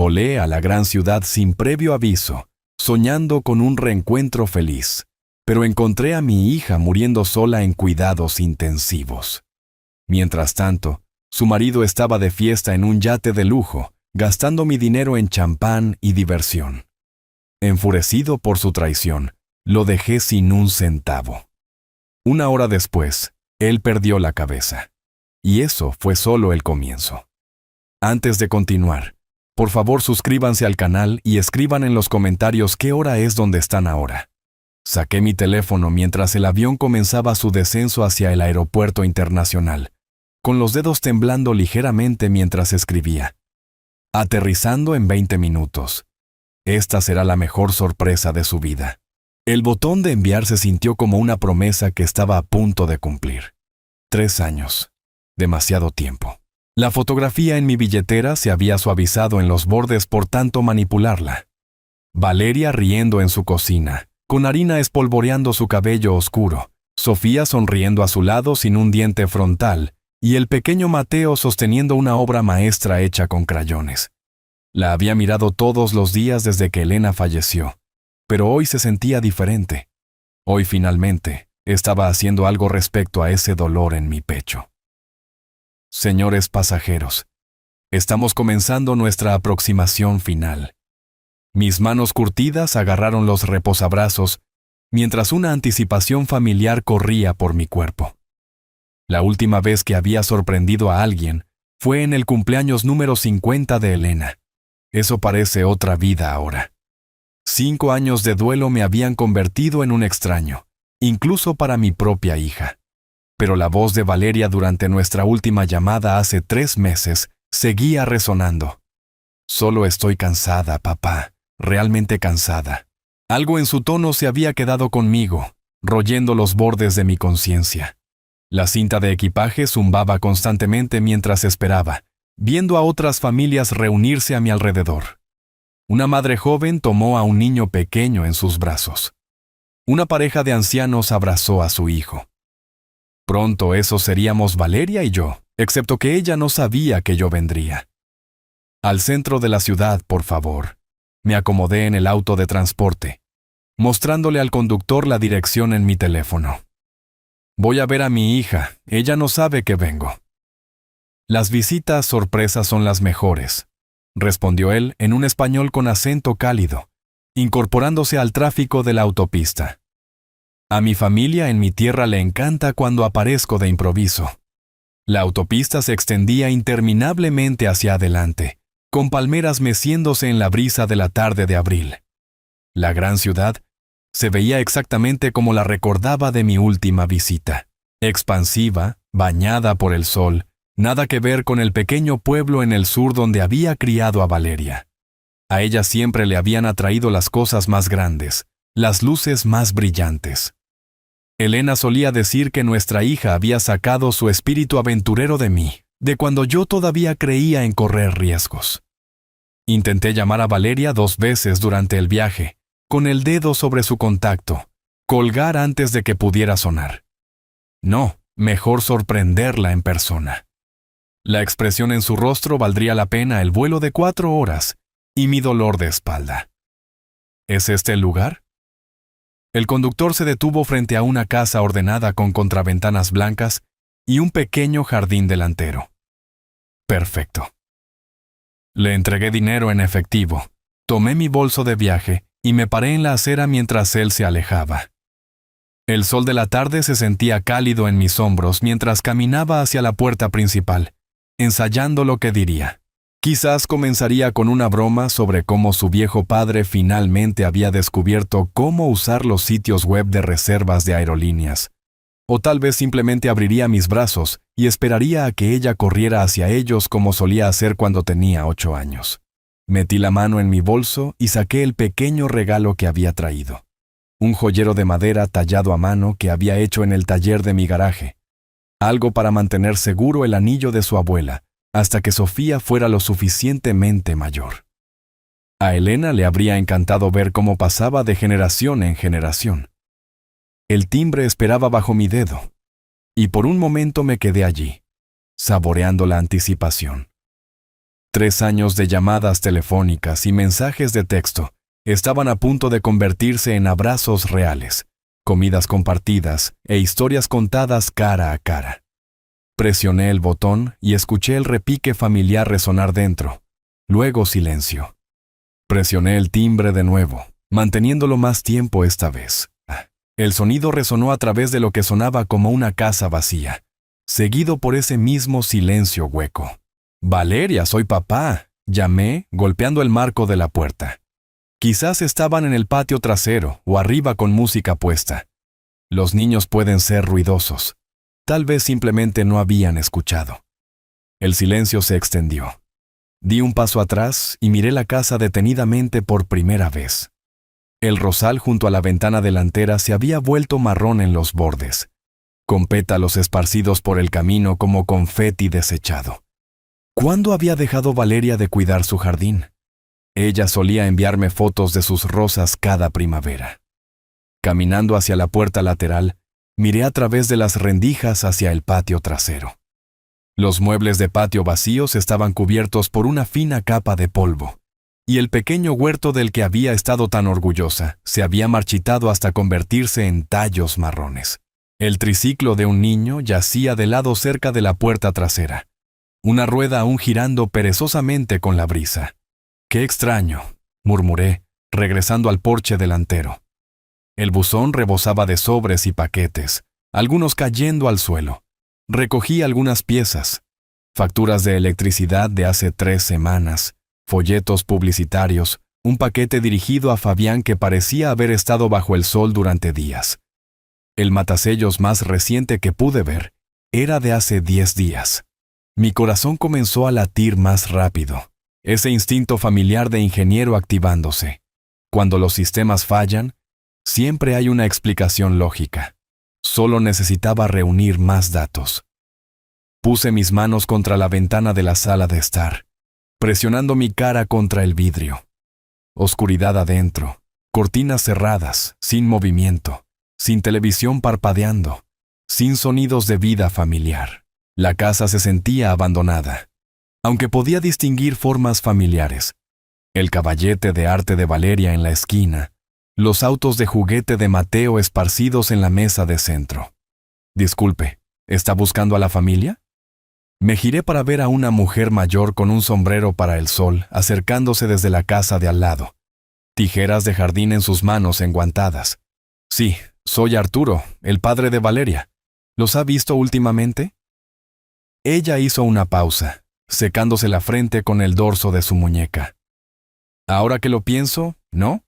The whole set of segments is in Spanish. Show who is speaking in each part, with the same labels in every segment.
Speaker 1: Volé a la gran ciudad sin previo aviso, soñando con un reencuentro feliz, pero encontré a mi hija muriendo sola en cuidados intensivos. Mientras tanto, su marido estaba de fiesta en un yate de lujo, gastando mi dinero en champán y diversión. Enfurecido por su traición, lo dejé sin un centavo. Una hora después, él perdió la cabeza. Y eso fue solo el comienzo. Antes de continuar, por favor suscríbanse al canal y escriban en los comentarios qué hora es donde están ahora. Saqué mi teléfono mientras el avión comenzaba su descenso hacia el aeropuerto internacional, con los dedos temblando ligeramente mientras escribía. Aterrizando en 20 minutos. Esta será la mejor sorpresa de su vida. El botón de enviar se sintió como una promesa que estaba a punto de cumplir. 3 años. Demasiado tiempo. La fotografía en mi billetera se había suavizado en los bordes por tanto manipularla. Valeria riendo en su cocina, con harina espolvoreando su cabello oscuro, Sofía sonriendo a su lado sin un diente frontal, y el pequeño Mateo sosteniendo una obra maestra hecha con crayones. La había mirado todos los días desde que Elena falleció, pero hoy se sentía diferente. Hoy finalmente estaba haciendo algo respecto a ese dolor en mi pecho. Señores pasajeros, estamos comenzando nuestra aproximación final. Mis manos curtidas agarraron los reposabrazos, mientras una anticipación familiar corría por mi cuerpo. La última vez que había sorprendido a alguien fue en el cumpleaños número 50 de Elena. Eso parece otra vida ahora. 5 años de duelo me habían convertido en un extraño, incluso para mi propia hija. Pero la voz de Valeria durante nuestra última llamada hace 3 meses seguía resonando. Solo estoy cansada, papá, realmente cansada. Algo en su tono se había quedado conmigo, royendo los bordes de mi conciencia. La cinta de equipaje zumbaba constantemente mientras esperaba, viendo a otras familias reunirse a mi alrededor. Una madre joven tomó a un niño pequeño en sus brazos. Una pareja de ancianos abrazó a su hijo. Pronto esos seríamos Valeria y yo, excepto que ella no sabía que yo vendría. Al centro de la ciudad, por favor. Me acomodé en el auto de transporte, mostrándole al conductor la dirección en mi teléfono. Voy a ver a mi hija, ella no sabe que vengo. Las visitas sorpresas son las mejores, respondió él en un español con acento cálido, incorporándose al tráfico de la autopista. A mi familia en mi tierra le encanta cuando aparezco de improviso. La autopista se extendía interminablemente hacia adelante, con palmeras meciéndose en la brisa de la tarde de abril. La gran ciudad se veía exactamente como la recordaba de mi última visita, expansiva, bañada por el sol, nada que ver con el pequeño pueblo en el sur donde había criado a Valeria. A ella siempre le habían atraído las cosas más grandes, las luces más brillantes. Elena solía decir que nuestra hija había sacado su espíritu aventurero de mí, de cuando yo todavía creía en correr riesgos. Intenté llamar a Valeria 2 veces durante el viaje, con el dedo sobre su contacto, colgar antes de que pudiera sonar. No, mejor sorprenderla en persona. La expresión en su rostro valdría la pena el vuelo de 4 horas y mi dolor de espalda. ¿Es este el lugar? El conductor se detuvo frente a una casa ordenada con contraventanas blancas y un pequeño jardín delantero. Perfecto. Le entregué dinero en efectivo, tomé mi bolso de viaje y me paré en la acera mientras él se alejaba. El sol de la tarde se sentía cálido en mis hombros mientras caminaba hacia la puerta principal, ensayando lo que diría. Quizás comenzaría con una broma sobre cómo su viejo padre finalmente había descubierto cómo usar los sitios web de reservas de aerolíneas. O tal vez simplemente abriría mis brazos y esperaría a que ella corriera hacia ellos como solía hacer cuando tenía 8 años. Metí la mano en mi bolso y saqué el pequeño regalo que había traído. Un joyero de madera tallado a mano que había hecho en el taller de mi garaje. Algo para mantener seguro el anillo de su abuela, hasta que Sofía fuera lo suficientemente mayor. A Elena le habría encantado ver cómo pasaba de generación en generación. El timbre esperaba bajo mi dedo, y por un momento me quedé allí, saboreando la anticipación. 3 años de llamadas telefónicas y mensajes de texto estaban a punto de convertirse en abrazos reales, comidas compartidas e historias contadas cara a cara. Presioné el botón y escuché el repique familiar resonar dentro. Luego silencio. Presioné el timbre de nuevo, manteniéndolo más tiempo esta vez. El sonido resonó a través de lo que sonaba como una casa vacía, seguido por ese mismo silencio hueco. «Valeria, soy papá», llamé, golpeando el marco de la puerta. Quizás estaban en el patio trasero o arriba con música puesta. Los niños pueden ser ruidosos. Tal vez simplemente no habían escuchado. El silencio se extendió. Di un paso atrás y miré la casa detenidamente por primera vez. El rosal junto a la ventana delantera se había vuelto marrón en los bordes, con pétalos esparcidos por el camino como confeti desechado. ¿Cuándo había dejado Valeria de cuidar su jardín? Ella solía enviarme fotos de sus rosas cada primavera. Caminando hacia la puerta lateral, miré a través de las rendijas hacia el patio trasero. Los muebles de patio vacíos estaban cubiertos por una fina capa de polvo, y el pequeño huerto del que había estado tan orgullosa se había marchitado hasta convertirse en tallos marrones. El triciclo de un niño yacía de lado cerca de la puerta trasera, una rueda aún girando perezosamente con la brisa. «Qué extraño», murmuré, regresando al porche delantero. El buzón rebosaba de sobres y paquetes, algunos cayendo al suelo. Recogí algunas piezas, facturas de electricidad de hace 3 semanas, folletos publicitarios, un paquete dirigido a Fabián que parecía haber estado bajo el sol durante días. El matasellos más reciente que pude ver era de hace 10 días. Mi corazón comenzó a latir más rápido, ese instinto familiar de ingeniero activándose. Cuando los sistemas fallan, siempre hay una explicación lógica. Solo necesitaba reunir más datos. Puse mis manos contra la ventana de la sala de estar, presionando mi cara contra el vidrio. Oscuridad adentro, cortinas cerradas, sin movimiento, sin televisión parpadeando, sin sonidos de vida familiar. La casa se sentía abandonada, aunque podía distinguir formas familiares. El caballete de arte de Valeria en la esquina, los autos de juguete de Mateo esparcidos en la mesa de centro. Disculpe, ¿está buscando a la familia? Me giré para ver a una mujer mayor con un sombrero para el sol acercándose desde la casa de al lado, tijeras de jardín en sus manos enguantadas. Sí, soy Arturo, el padre de Valeria. ¿Los ha visto últimamente? Ella hizo una pausa, secándose la frente con el dorso de su muñeca. Ahora que lo pienso, ¿no?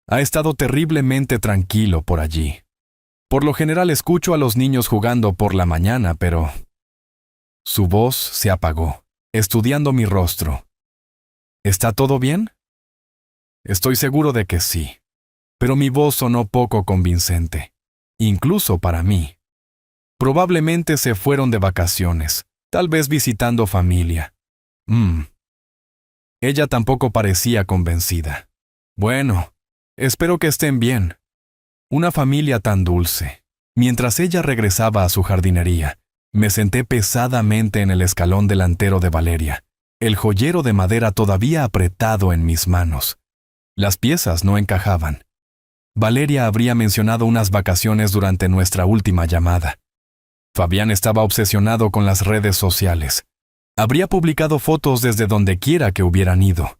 Speaker 1: Ha estado terriblemente tranquilo por allí. Por lo general escucho a los niños jugando por la mañana, pero... Su voz se apagó, estudiando mi rostro. ¿Está todo bien? Estoy seguro de que sí, pero mi voz sonó poco convincente, incluso para mí. Probablemente se fueron de vacaciones, tal vez visitando familia. Ella tampoco parecía convencida. Bueno, espero que estén bien. Una familia tan dulce. Mientras ella regresaba a su jardinería, me senté pesadamente en el escalón delantero de Valeria, el joyero de madera todavía apretado en mis manos. Las piezas no encajaban. Valeria habría mencionado unas vacaciones durante nuestra última llamada. Fabián estaba obsesionado con las redes sociales. Habría publicado fotos desde donde quiera que hubieran ido.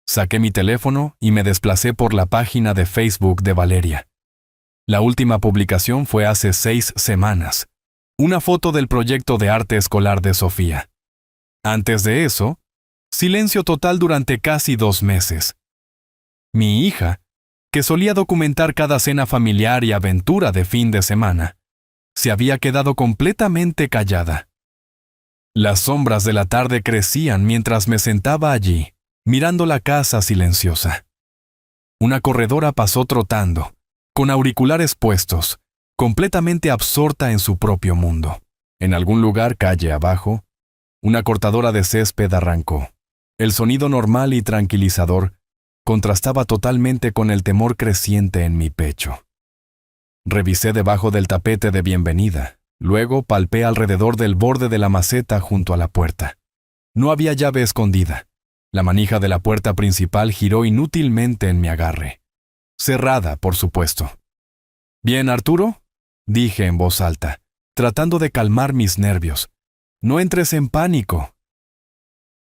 Speaker 1: Saqué mi teléfono y me desplacé por la página de Facebook de Valeria. La última publicación fue hace 6 semanas. Una foto del proyecto de arte escolar de Sofía. Antes de eso, silencio total durante casi 2 meses. Mi hija, que solía documentar cada cena familiar y aventura de fin de semana, se había quedado completamente callada. Las sombras de la tarde crecían mientras me sentaba allí, mirando la casa silenciosa. Una corredora pasó trotando, con auriculares puestos, completamente absorta en su propio mundo. En algún lugar calle abajo, una cortadora de césped arrancó. El sonido normal y tranquilizador contrastaba totalmente con el temor creciente en mi pecho. Revisé debajo del tapete de bienvenida, luego palpé alrededor del borde de la maceta junto a la puerta. No había llave escondida, La manija de la puerta principal giró inútilmente en mi agarre. Cerrada, por supuesto. «Bien, Arturo», dije en voz alta, tratando de calmar mis nervios. «No entres en pánico.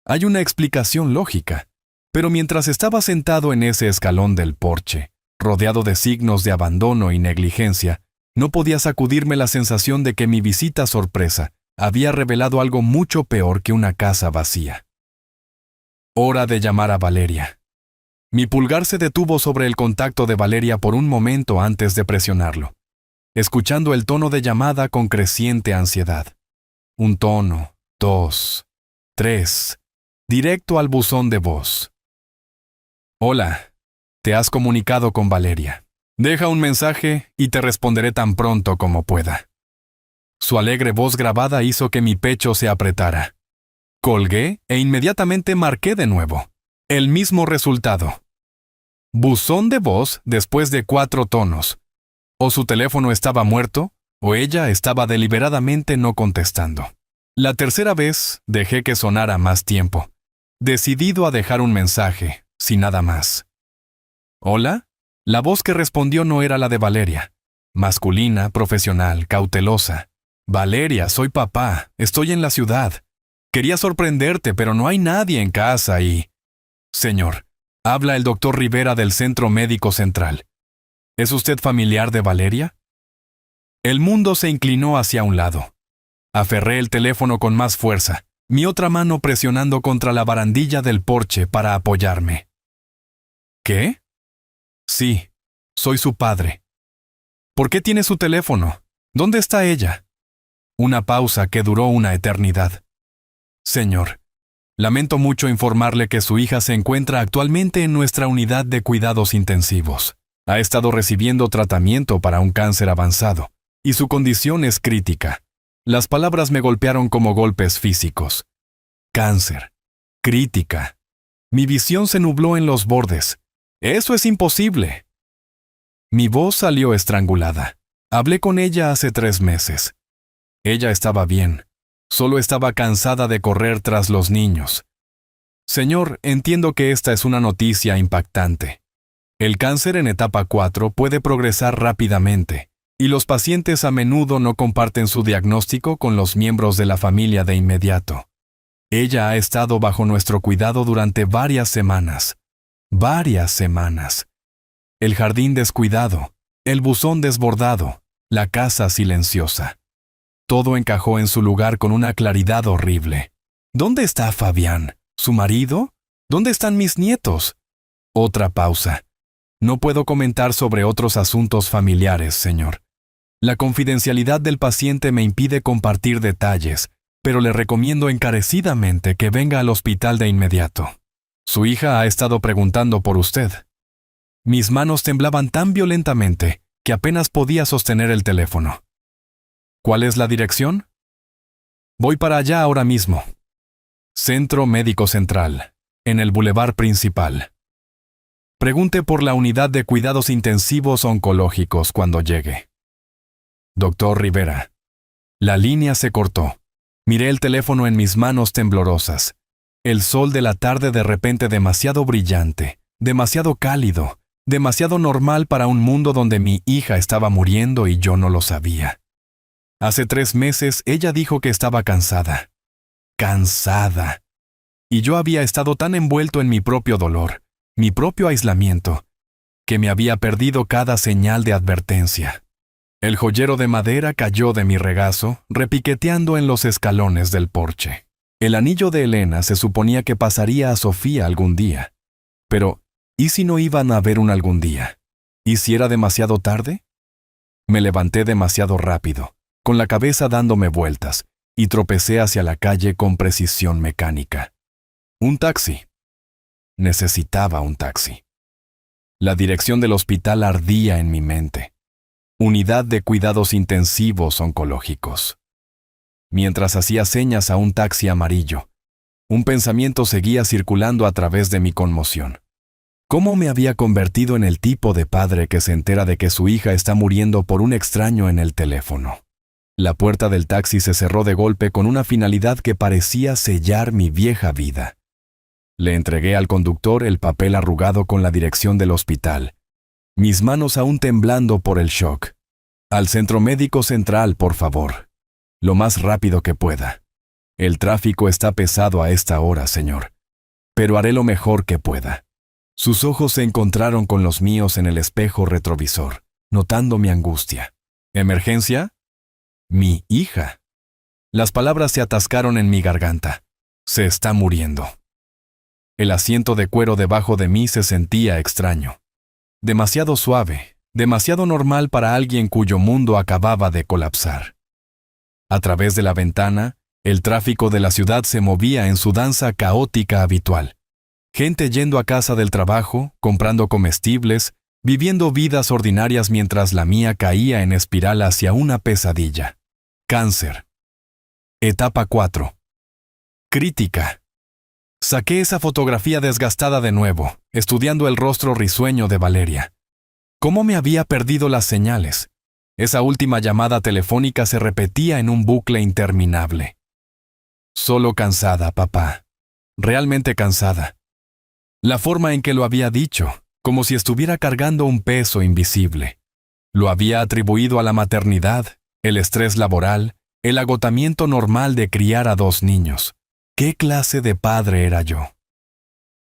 Speaker 1: Hay una explicación lógica, pero mientras estaba sentado en ese escalón del porche, rodeado de signos de abandono y negligencia, no podía sacudirme la sensación de que mi visita sorpresa había revelado algo mucho peor que una casa vacía. Hora de llamar a Valeria. Mi pulgar se detuvo sobre el contacto de Valeria por un momento antes de presionarlo, escuchando el tono de llamada con creciente ansiedad. Un tono, 2, 3, directo al buzón de voz. «Hola, te has comunicado con Valeria. Deja un mensaje y te responderé tan pronto como pueda». Su alegre voz grabada hizo que mi pecho se apretara. Colgué e inmediatamente marqué de nuevo. El mismo resultado. Buzón de voz después de 4 tonos. O su teléfono estaba muerto, o ella estaba deliberadamente no contestando. La tercera vez dejé que sonara más tiempo, decidido a dejar un mensaje, sin nada más. «¿Hola?» La voz que respondió no era la de Valeria. Masculina, profesional, cautelosa. «Valeria, soy papá, estoy en la ciudad. Quería sorprenderte, pero no hay nadie en casa y...» «Señor, habla el doctor Rivera del Centro Médico Central. ¿Es usted familiar de Valeria?» El mundo se inclinó hacia un lado. Aferré el teléfono con más fuerza, mi otra mano presionando contra la barandilla del porche para apoyarme. «¿Qué?» «Sí, soy su padre». «¿Por qué tiene su teléfono? ¿Dónde está ella?» Una pausa que duró una eternidad. «Señor, lamento mucho informarle que su hija se encuentra actualmente en nuestra unidad de cuidados intensivos. Ha estado recibiendo tratamiento para un cáncer avanzado, y su condición es crítica». Las palabras me golpearon como golpes físicos. Cáncer. Crítica. Mi visión se nubló en los bordes. «Eso es imposible». Mi voz salió estrangulada. Hablé con ella hace 3 meses. Ella estaba bien. Solo estaba cansada de correr tras los niños. «Señor, entiendo que esta es una noticia impactante. El cáncer en etapa 4 puede progresar rápidamente, y los pacientes a menudo no comparten su diagnóstico con los miembros de la familia de inmediato. Ella ha estado bajo nuestro cuidado durante varias semanas. Varias semanas. El jardín descuidado, el buzón desbordado, la casa silenciosa. Todo encajó en su lugar con una claridad horrible. ¿Dónde está Fabián? ¿Su marido? ¿Dónde están mis nietos?» Otra pausa. «No puedo comentar sobre otros asuntos familiares, señor. La confidencialidad del paciente me impide compartir detalles, pero le recomiendo encarecidamente que venga al hospital de inmediato. Su hija ha estado preguntando por usted». Mis manos temblaban tan violentamente que apenas podía sostener el teléfono. «¿Cuál es la dirección?» «Voy para allá ahora mismo. Centro Médico Central, en el Boulevard Principal. Pregunte por la unidad de cuidados intensivos oncológicos cuando llegue». «Doctor Rivera». La línea se cortó. Miré el teléfono en mis manos temblorosas. El sol de la tarde de repente demasiado brillante, demasiado cálido, demasiado normal para un mundo donde mi hija estaba muriendo y yo no lo sabía. Hace 3 meses ella dijo que estaba cansada. Cansada. Y yo había estado tan envuelto en mi propio dolor, mi propio aislamiento, que me había perdido cada señal de advertencia. El joyero de madera cayó de mi regazo, repiqueteando en los escalones del porche. El anillo de Elena se suponía que pasaría a Sofía algún día. Pero, ¿y si no iban a ver un algún día? ¿Y si era demasiado tarde? Me levanté demasiado rápido, con la cabeza dándome vueltas, y tropecé hacia la calle con precisión mecánica. Un taxi. Necesitaba un taxi. La dirección del hospital ardía en mi mente. Unidad de cuidados intensivos oncológicos. Mientras hacía señas a un taxi amarillo, un pensamiento seguía circulando a través de mi conmoción. ¿Cómo me había convertido en el tipo de padre que se entera de que su hija está muriendo por un extraño en el teléfono? La puerta del taxi se cerró de golpe con una finalidad que parecía sellar mi vieja vida. Le entregué al conductor el papel arrugado con la dirección del hospital, mis manos aún temblando por el shock. Al centro médico central, por favor. Lo más rápido que pueda. El tráfico está pesado a esta hora, señor. Pero haré lo mejor que pueda. Sus ojos se encontraron con los míos en el espejo retrovisor, notando mi angustia. ¿Emergencia? Mi hija. Las palabras se atascaron en mi garganta. Se está muriendo. El asiento de cuero debajo de mí se sentía extraño. Demasiado suave, demasiado normal para alguien cuyo mundo acababa de colapsar. A través de la ventana, el tráfico de la ciudad se movía en su danza caótica habitual. Gente yendo a casa del trabajo, comprando comestibles, viviendo vidas ordinarias mientras la mía caía en espiral hacia una pesadilla. Cáncer. Etapa 4. Crítica. Saqué esa fotografía desgastada de nuevo, estudiando el rostro risueño de Valeria. ¿Cómo me había perdido las señales? Esa última llamada telefónica se repetía en un bucle interminable. Solo cansada, papá. Realmente cansada. La forma en que lo había dicho, como si estuviera cargando un peso invisible. Lo había atribuido a la maternidad, el estrés laboral, el agotamiento normal de criar a 2 niños. ¿Qué clase de padre era yo?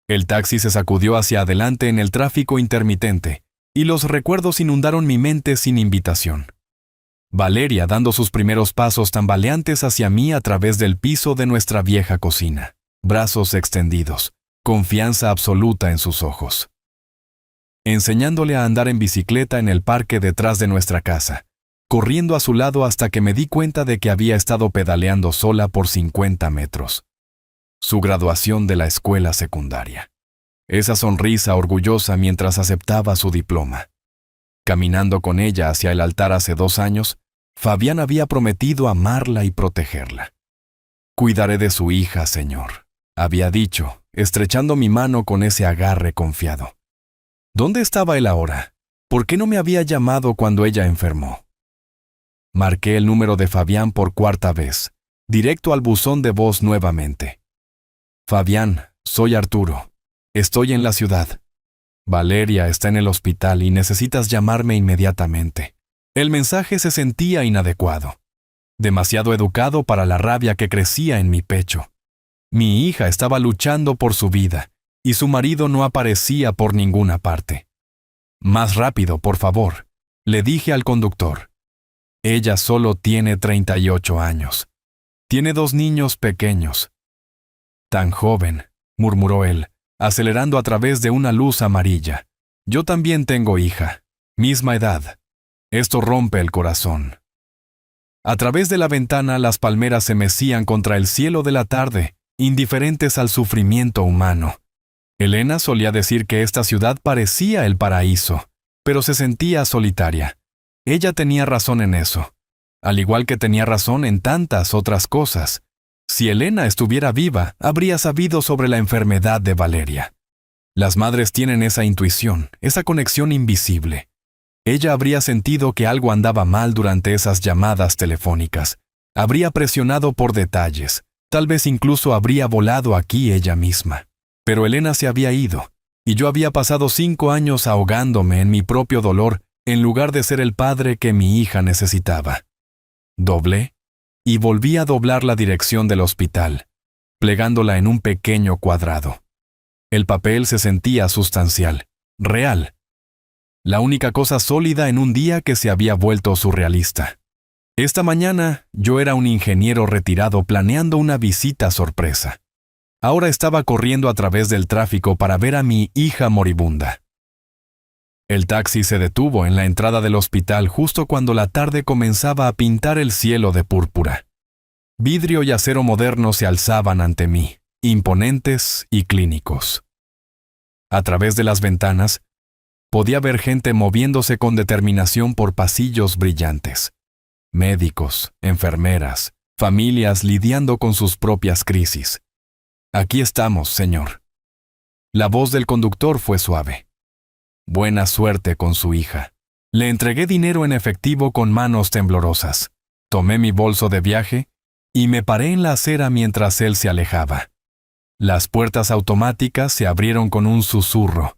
Speaker 1: El taxi se sacudió hacia adelante en el tráfico intermitente, y los recuerdos inundaron mi mente sin invitación. Valeria dando sus primeros pasos tambaleantes hacia mí a través del piso de nuestra vieja cocina, brazos extendidos, confianza absoluta en sus ojos. Enseñándole a andar en bicicleta en el parque detrás de nuestra casa, corriendo a su lado hasta que me di cuenta de que había estado pedaleando sola por 50 metros. Su graduación de la escuela secundaria. Esa sonrisa orgullosa mientras aceptaba su diploma. Caminando con ella hacia el altar hace 2 años, Fabián había prometido amarla y protegerla. Cuidaré de su hija, señor, había dicho, estrechando mi mano con ese agarre confiado. ¿Dónde estaba él ahora? ¿Por qué no me había llamado cuando ella enfermó? Marqué el número de Fabián por 4ª vez, directo al buzón de voz nuevamente. Fabián, soy Arturo. Estoy en la ciudad. Valeria está en el hospital y necesitas llamarme inmediatamente. El mensaje se sentía inadecuado. Demasiado educado para la rabia que crecía en mi pecho. Mi hija estaba luchando por su vida, y su marido no aparecía por ninguna parte. Más rápido, por favor, le dije al conductor. Ella solo tiene 38 años. Tiene 2 niños pequeños. Tan joven, murmuró él, acelerando a través de una luz amarilla. Yo también tengo hija, misma edad. Esto rompe el corazón. A través de la ventana las palmeras se mecían contra el cielo de la tarde, indiferentes al sufrimiento humano. Elena solía decir que esta ciudad parecía el paraíso, pero se sentía solitaria. Ella tenía razón en eso, al igual que tenía razón en tantas otras cosas. Si Elena estuviera viva, habría sabido sobre la enfermedad de Valeria. Las madres tienen esa intuición, esa conexión invisible. Ella habría sentido que algo andaba mal durante esas llamadas telefónicas. Habría presionado por detalles. Tal vez incluso habría volado aquí ella misma. Pero Elena se había ido, y yo había pasado 5 años ahogándome en mi propio dolor en lugar de ser el padre que mi hija necesitaba. Doblé y volví a doblar la dirección del hospital, plegándola en un pequeño cuadrado. El papel se sentía sustancial, real. La única cosa sólida en un día que se había vuelto surrealista. Esta mañana yo era un ingeniero retirado planeando una visita sorpresa. Ahora estaba corriendo a través del tráfico para ver a mi hija moribunda. El taxi se detuvo en la entrada del hospital justo cuando la tarde comenzaba a pintar el cielo de púrpura. Vidrio y acero moderno se alzaban ante mí, imponentes y clínicos. A través de las ventanas, podía ver gente moviéndose con determinación por pasillos brillantes. Médicos, enfermeras, familias lidiando con sus propias crisis. Aquí estamos, señor. La voz del conductor fue suave. Buena suerte con su hija. Le entregué dinero en efectivo con manos temblorosas. Tomé mi bolso de viaje y me paré en la acera mientras él se alejaba. Las puertas automáticas se abrieron con un susurro,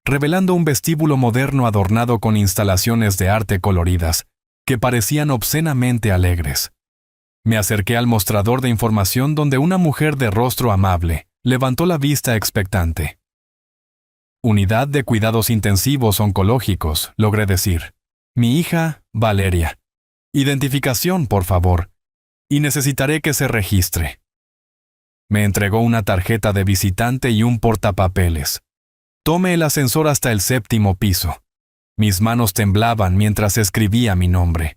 Speaker 1: revelando un vestíbulo moderno adornado con instalaciones de arte coloridas, que parecían obscenamente alegres. Me acerqué al mostrador de información donde una mujer de rostro amable levantó la vista expectante. Unidad de cuidados intensivos oncológicos, logré decir. Mi hija, Valeria. Identificación, por favor. Y necesitaré que se registre. Me entregó una tarjeta de visitante y un portapapeles. Tomé el ascensor hasta el 7º piso. Mis manos temblaban mientras escribía mi nombre.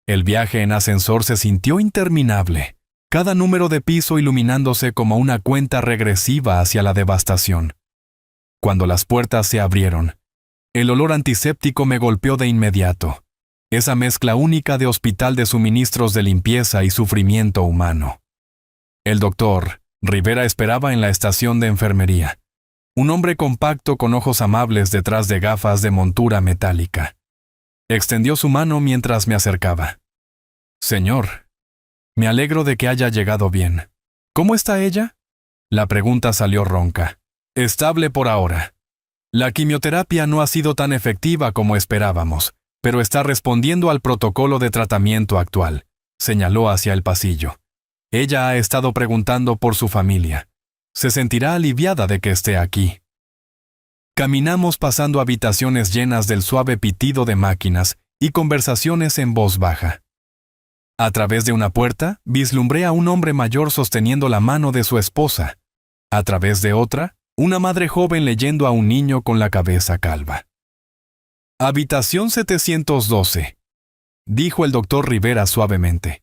Speaker 1: El viaje en ascensor se sintió interminable, cada número de piso iluminándose como una cuenta regresiva hacia la devastación. Cuando las puertas se abrieron, el olor antiséptico me golpeó de inmediato, esa mezcla única de hospital de suministros de limpieza y sufrimiento humano. El doctor Rivera esperaba en la estación de enfermería, un hombre compacto con ojos amables detrás de gafas de montura metálica. Extendió su mano mientras me acercaba. Señor, me alegro de que haya llegado bien. ¿Cómo está ella? La pregunta salió ronca. Estable por ahora. La quimioterapia no ha sido tan efectiva como esperábamos, pero está respondiendo al protocolo de tratamiento actual, señaló hacia el pasillo. Ella ha estado preguntando por su familia. Se sentirá aliviada de que esté aquí. Caminamos pasando habitaciones llenas del suave pitido de máquinas y conversaciones en voz baja. A través de una puerta, vislumbré a un hombre mayor sosteniendo la mano de su esposa. A través de otra, una madre joven leyendo a un niño con la cabeza calva. Habitación 712, dijo el doctor Rivera suavemente.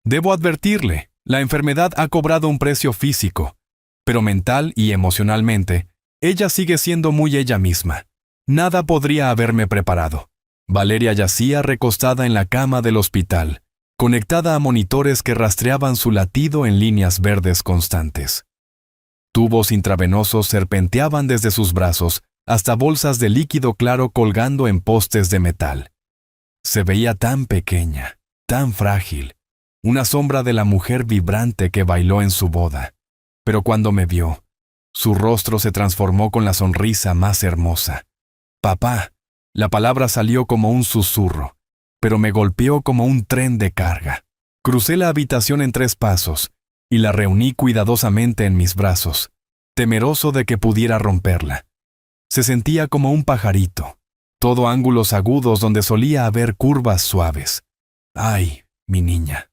Speaker 1: Debo advertirle, la enfermedad ha cobrado un precio físico, pero mental y emocionalmente, ella sigue siendo muy ella misma. Nada podría haberme preparado. Valeria yacía recostada en la cama del hospital, conectada a monitores que rastreaban su latido en líneas verdes constantes. Tubos intravenosos serpenteaban desde sus brazos hasta bolsas de líquido claro colgando en postes de metal. Se veía tan pequeña, tan frágil, una sombra de la mujer vibrante que bailó en su boda. Pero cuando me vio, su rostro se transformó con la sonrisa más hermosa. Papá, la palabra salió como un susurro, pero me golpeó como un tren de carga. Crucé la habitación en 3 pasos y la reuní cuidadosamente en mis brazos, temeroso de que pudiera romperla. Se sentía como un pajarito, todo ángulos agudos donde solía haber curvas suaves. ¡Ay, mi niña!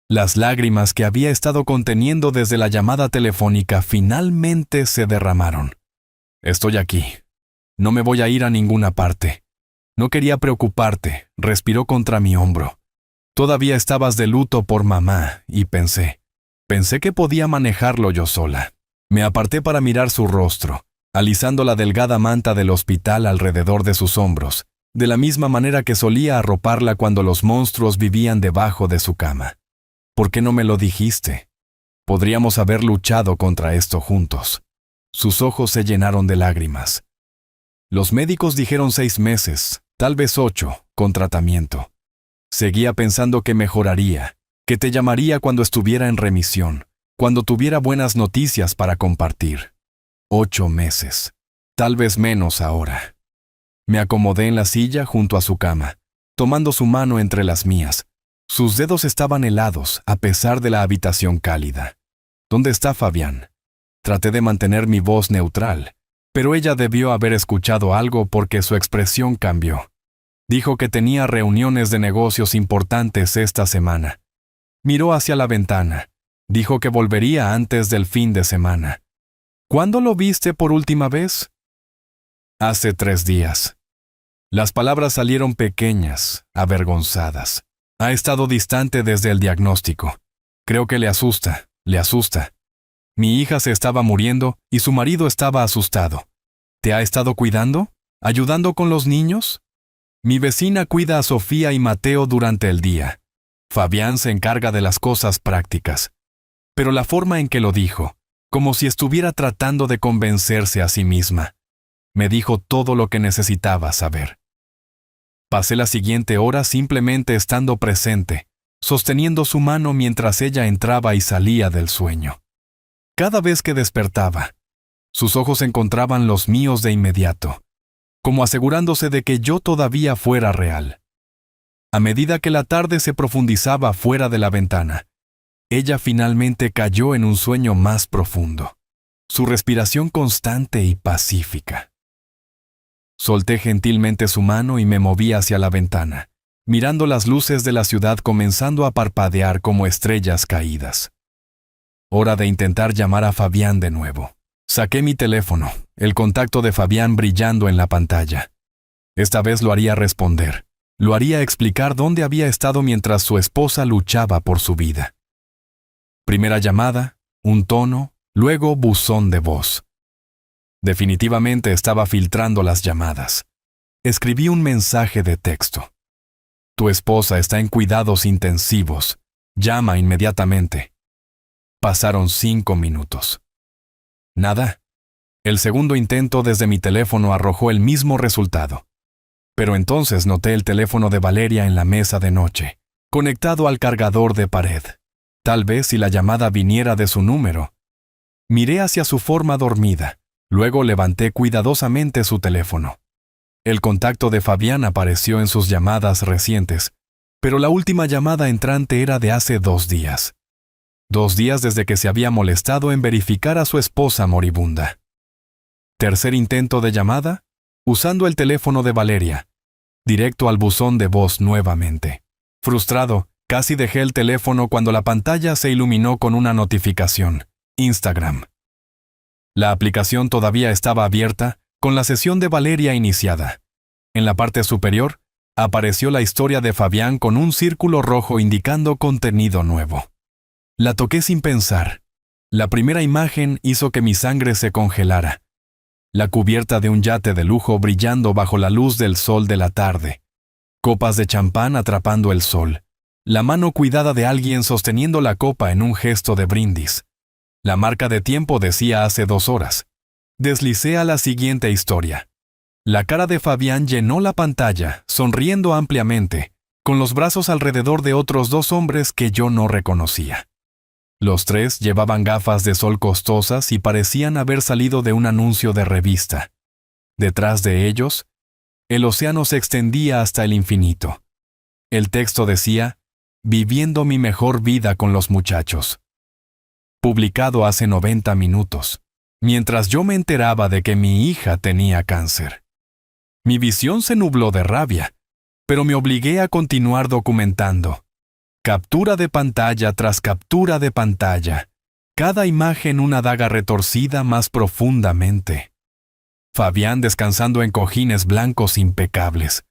Speaker 1: Las lágrimas que había estado conteniendo desde la llamada telefónica finalmente se derramaron. Estoy aquí. No me voy a ir a ninguna parte. No quería preocuparte, respiró contra mi hombro. Todavía estabas de luto por mamá, y pensé que podía manejarlo yo sola. Me aparté para mirar su rostro, alisando la delgada manta del hospital alrededor de sus hombros, de la misma manera que solía arroparla cuando los monstruos vivían debajo de su cama. ¿Por qué no me lo dijiste? Podríamos haber luchado contra esto juntos. Sus ojos se llenaron de lágrimas. Los médicos dijeron 6 meses, tal vez 8, con tratamiento. Seguía pensando que mejoraría, que te llamaría cuando estuviera en remisión, cuando tuviera buenas noticias para compartir. 8 meses, tal vez menos ahora. Me acomodé en la silla junto a su cama, tomando su mano entre las mías. Sus dedos estaban helados a pesar de la habitación cálida. ¿Dónde está Fabián? Traté de mantener mi voz neutral, pero ella debió haber escuchado algo porque su expresión cambió. Dijo que tenía reuniones de negocios importantes esta semana. Miró hacia la ventana. Dijo que volvería antes del fin de semana. ¿Cuándo lo viste por última vez? Hace 3 días. Las palabras salieron pequeñas, avergonzadas. Ha estado distante desde el diagnóstico. Creo que le asusta. Mi hija se estaba muriendo y su marido estaba asustado. ¿Te ha estado cuidando? ¿Ayudando con los niños? Mi vecina cuida a Sofía y Mateo durante el día. Fabián se encarga de las cosas prácticas. Pero la forma en que lo dijo, como si estuviera tratando de convencerse a sí misma, me dijo todo lo que necesitaba saber. Pasé la siguiente hora simplemente estando presente, sosteniendo su mano mientras ella entraba y salía del sueño. Cada vez que despertaba, sus ojos encontraban los míos de inmediato, como asegurándose de que yo todavía fuera real. A medida que la tarde se profundizaba fuera de la ventana, ella finalmente cayó en un sueño más profundo, su respiración constante y pacífica. Solté gentilmente su mano y me moví hacia la ventana, mirando las luces de la ciudad comenzando a parpadear como estrellas caídas. Hora de intentar llamar a Fabián de nuevo. Saqué mi teléfono, el contacto de Fabián brillando en la pantalla. Esta vez lo haría responder. Lo haría explicar dónde había estado mientras su esposa luchaba por su vida. Primera llamada, un tono, luego buzón de voz. Definitivamente estaba filtrando las llamadas. Escribí un mensaje de texto. Tu esposa está en cuidados intensivos. Llama inmediatamente. Pasaron 5 minutos. Nada. El segundo intento desde mi teléfono arrojó el mismo resultado. Pero entonces noté el teléfono de Valeria en la mesa de noche, conectado al cargador de pared. Tal vez si la llamada viniera de su número. Miré hacia su forma dormida. Luego levanté cuidadosamente su teléfono. El contacto de Fabián apareció en sus llamadas recientes, pero la última llamada entrante era de hace 2 días. 2 días desde que se había molestado en verificar a su esposa moribunda. Tercer intento de llamada, usando el teléfono de Valeria, directo al buzón de voz nuevamente. Frustrado, casi dejé el teléfono cuando la pantalla se iluminó con una notificación. Instagram. La aplicación todavía estaba abierta, con la sesión de Valeria iniciada. En la parte superior, apareció la historia de Fabián con un círculo rojo indicando contenido nuevo. La toqué sin pensar. La primera imagen hizo que mi sangre se congelara. La cubierta de un yate de lujo brillando bajo la luz del sol de la tarde. Copas de champán atrapando el sol. La mano cuidada de alguien sosteniendo la copa en un gesto de brindis. La marca de tiempo decía hace 2 horas. Deslicé a la siguiente historia. La cara de Fabián llenó la pantalla, sonriendo ampliamente, con los brazos alrededor de otros 2 hombres que yo no reconocía. Los 3 llevaban gafas de sol costosas y parecían haber salido de un anuncio de revista. Detrás de ellos, el océano se extendía hasta el infinito. El texto decía, viviendo mi mejor vida con los muchachos. Publicado hace 90 minutos, mientras yo me enteraba de que mi hija tenía cáncer. Mi visión se nubló de rabia, pero me obligué a continuar documentando. Captura de pantalla tras captura de pantalla. Cada imagen una daga retorcida más profundamente. Fabián descansando en cojines blancos impecables.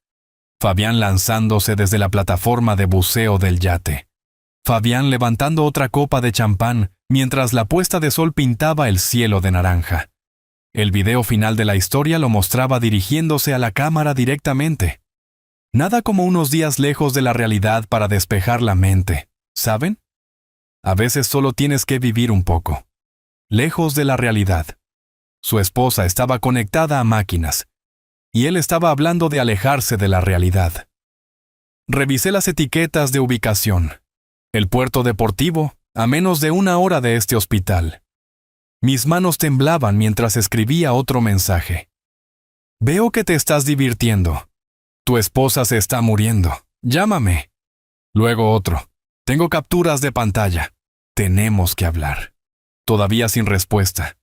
Speaker 1: Fabián lanzándose desde la plataforma de buceo del yate. Fabián levantando otra copa de champán mientras la puesta de sol pintaba el cielo de naranja. El video final de la historia lo mostraba dirigiéndose a la cámara directamente. Nada como unos días lejos de la realidad para despejar la mente, ¿saben? A veces solo tienes que vivir un poco. Lejos de la realidad. Su esposa estaba conectada a máquinas, y él estaba hablando de alejarse de la realidad. Revisé las etiquetas de ubicación. El puerto deportivo, a menos de 1 hora de este hospital. Mis manos temblaban mientras escribía otro mensaje. Veo que te estás divirtiendo. Tu esposa se está muriendo. Llámame. Luego otro. Tengo capturas de pantalla. Tenemos que hablar. Todavía sin respuesta.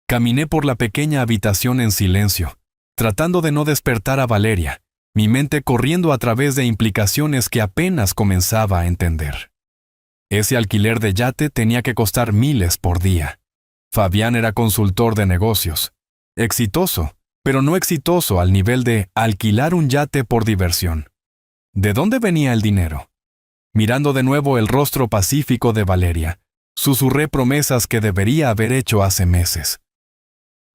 Speaker 1: Caminé por la pequeña habitación en silencio, tratando de no despertar a Valeria, mi mente corriendo a través de implicaciones que apenas comenzaba a entender. Ese alquiler de yate tenía que costar miles por día. Fabián era consultor de negocios. Exitoso, pero no exitoso al nivel de alquilar un yate por diversión. ¿De dónde venía el dinero? Mirando de nuevo el rostro pacífico de Valeria, susurré promesas que debería haber hecho hace meses.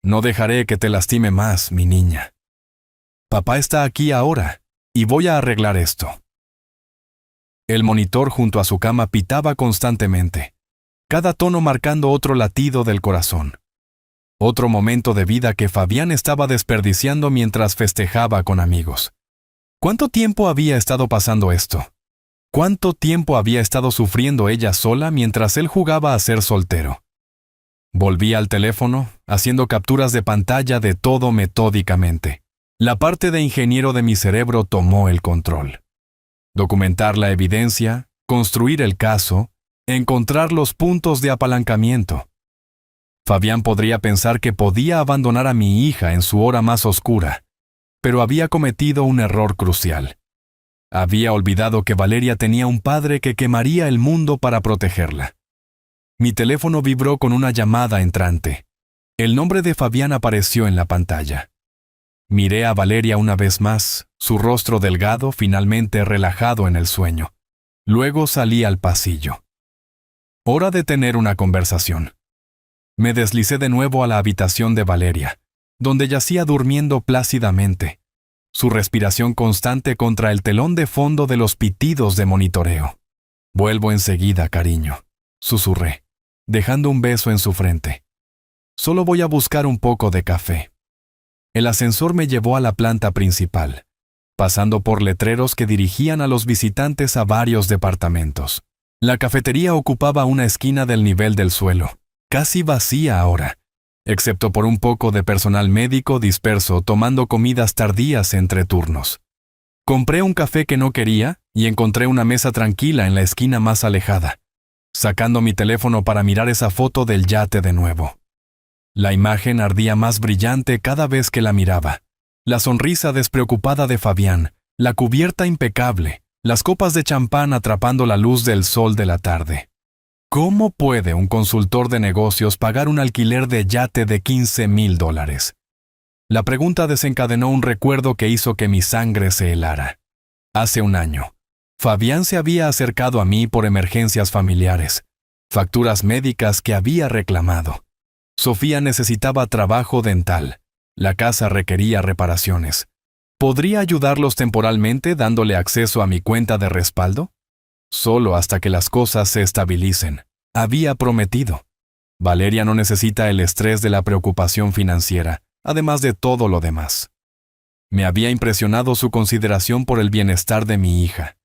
Speaker 1: No dejaré que te lastime más, mi niña. Papá está aquí ahora, y voy a arreglar esto. El monitor junto a su cama pitaba constantemente, cada tono marcando otro latido del corazón. Otro momento de vida que Fabián estaba desperdiciando mientras festejaba con amigos. ¿Cuánto tiempo había estado pasando esto? ¿Cuánto tiempo había estado sufriendo ella sola mientras él jugaba a ser soltero? Volví al teléfono, haciendo capturas de pantalla de todo metódicamente. La parte de ingeniero de mi cerebro tomó el control. Documentar la evidencia, construir el caso, encontrar los puntos de apalancamiento. Fabián podría pensar que podía abandonar a mi hija en su hora más oscura, pero había cometido un error crucial. Había olvidado que Valeria tenía un padre que quemaría el mundo para protegerla. Mi teléfono vibró con una llamada entrante. El nombre de Fabián apareció en la pantalla. Miré a Valeria una vez más, su rostro delgado finalmente relajado en el sueño. Luego salí al pasillo. Hora de tener una conversación. Me deslicé de nuevo a la habitación de Valeria, donde yacía durmiendo plácidamente, su respiración constante contra el telón de fondo de los pitidos de monitoreo. «Vuelvo enseguida, cariño», susurré, dejando un beso en su frente. «Solo voy a buscar un poco de café». El ascensor me llevó a la planta principal, pasando por letreros que dirigían a los visitantes a varios departamentos. La cafetería ocupaba una esquina del nivel del suelo, casi vacía ahora, excepto por un poco de personal médico disperso tomando comidas tardías entre turnos. Compré un café que no quería y encontré una mesa tranquila en la esquina más alejada, sacando mi teléfono para mirar esa foto del yate de nuevo. La imagen ardía más brillante cada vez que la miraba. La sonrisa despreocupada de Fabián, la cubierta impecable, las copas de champán atrapando la luz del sol de la tarde. ¿Cómo puede un consultor de negocios pagar un alquiler de yate de $15,000? La pregunta desencadenó un recuerdo que hizo que mi sangre se helara. Hace un año, Fabián se había acercado a mí por emergencias familiares, facturas médicas que había reclamado. Sofía necesitaba trabajo dental. La casa requería reparaciones. ¿Podría ayudarlos temporalmente dándole acceso a mi cuenta de respaldo? Solo hasta que las cosas se estabilicen. Había prometido. Valeria no necesita el estrés de la preocupación financiera, además de todo lo demás. Me había impresionado su consideración por el bienestar de mi hija.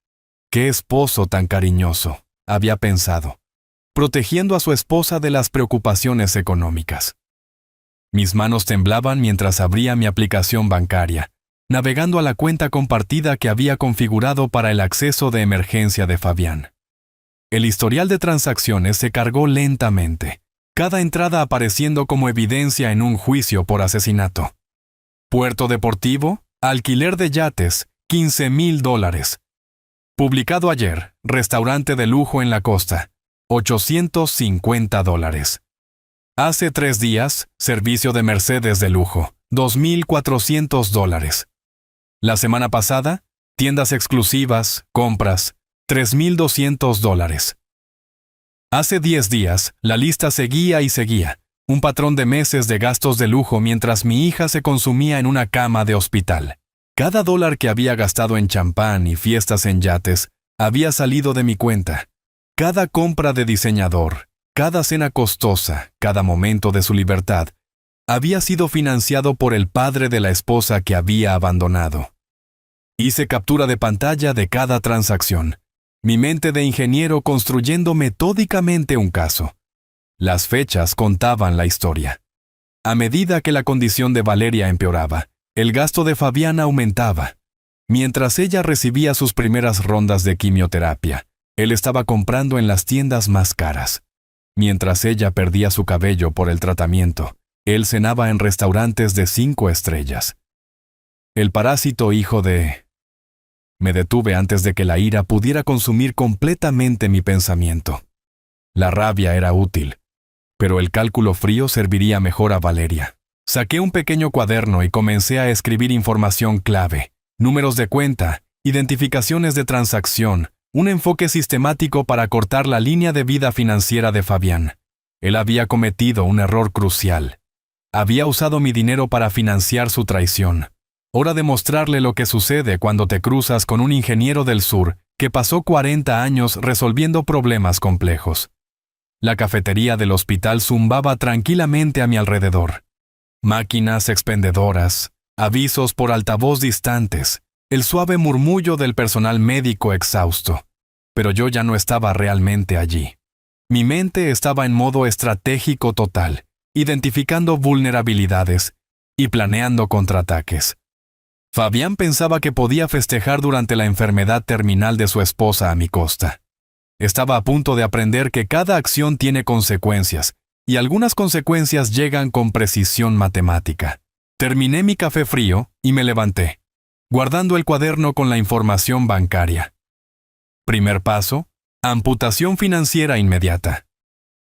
Speaker 1: ¡Qué esposo tan cariñoso!, había pensado, protegiendo a su esposa de las preocupaciones económicas. Mis manos temblaban mientras abría mi aplicación bancaria, navegando a la cuenta compartida que había configurado para el acceso de emergencia de Fabián. El historial de transacciones se cargó lentamente, cada entrada apareciendo como evidencia en un juicio por asesinato. Puerto deportivo, alquiler de yates, $15,000. Publicado ayer, restaurante de lujo en la costa, $850. Hace 3 días, servicio de Mercedes de lujo, $2,400. La semana pasada, tiendas exclusivas, compras, $3,200. Hace 10 días, la lista seguía y seguía, un patrón de meses de gastos de lujo mientras mi hija se consumía en una cama de hospital. Cada dólar que había gastado en champán y fiestas en yates había salido de mi cuenta. Cada compra de diseñador, cada cena costosa, cada momento de su libertad, había sido financiado por el padre de la esposa que había abandonado. Hice captura de pantalla de cada transacción, mi mente de ingeniero construyendo metódicamente un caso. Las fechas contaban la historia. A medida que la condición de Valeria empeoraba, el gasto de Fabián aumentaba. Mientras ella recibía sus primeras rondas de quimioterapia, él estaba comprando en las tiendas más caras. Mientras ella perdía su cabello por el tratamiento, él cenaba en restaurantes de 5 estrellas. El parásito hijo de... Me detuve antes de que la ira pudiera consumir completamente mi pensamiento. La rabia era útil, pero el cálculo frío serviría mejor a Valeria. Saqué un pequeño cuaderno y comencé a escribir información clave, números de cuenta, identificaciones de transacción, un enfoque sistemático para cortar la línea de vida financiera de Fabián. Él había cometido un error crucial. Había usado mi dinero para financiar su traición. Hora de mostrarle lo que sucede cuando te cruzas con un ingeniero del sur que pasó 40 años resolviendo problemas complejos. La cafetería del hospital zumbaba tranquilamente a mi alrededor. Máquinas expendedoras, avisos por altavoz distantes, el suave murmullo del personal médico exhausto. Pero yo ya no estaba realmente allí. Mi mente estaba en modo estratégico total, identificando vulnerabilidades y planeando contraataques. Fabián pensaba que podía festejar durante la enfermedad terminal de su esposa a mi costa. Estaba a punto de aprender que cada acción tiene consecuencias, y algunas consecuencias llegan con precisión matemática. Terminé mi café frío y me levanté, guardando el cuaderno con la información bancaria. Primer paso: amputación financiera inmediata.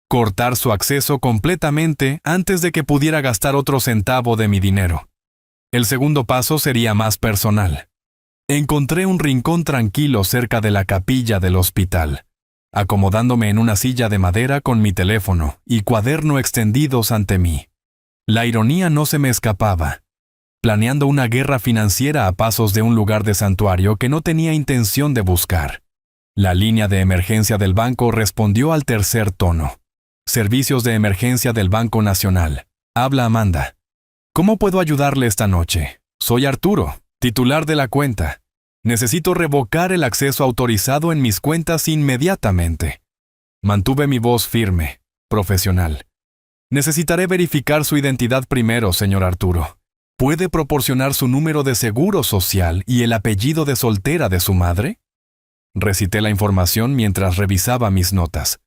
Speaker 1: Cortar su acceso completamente antes de que pudiera gastar otro centavo de mi dinero. El segundo paso sería más personal. Encontré un rincón tranquilo cerca de la capilla del hospital, acomodándome en una silla de madera con mi teléfono y cuaderno extendidos ante mí. La ironía no se me escapaba, planeando una guerra financiera a pasos de un lugar de santuario que no tenía intención de buscar. La línea de emergencia del banco respondió al tercer tono. Servicios de emergencia del Banco Nacional. Habla Amanda. ¿Cómo puedo ayudarle esta noche? Soy Arturo, titular de la cuenta. Necesito revocar el acceso autorizado en mis cuentas inmediatamente. Mantuve mi voz firme, profesional. Necesitaré verificar su identidad primero, señor Arturo. ¿Puede proporcionar su número de seguro social y el apellido de soltera de su madre? Recité la información mientras revisaba mis notas.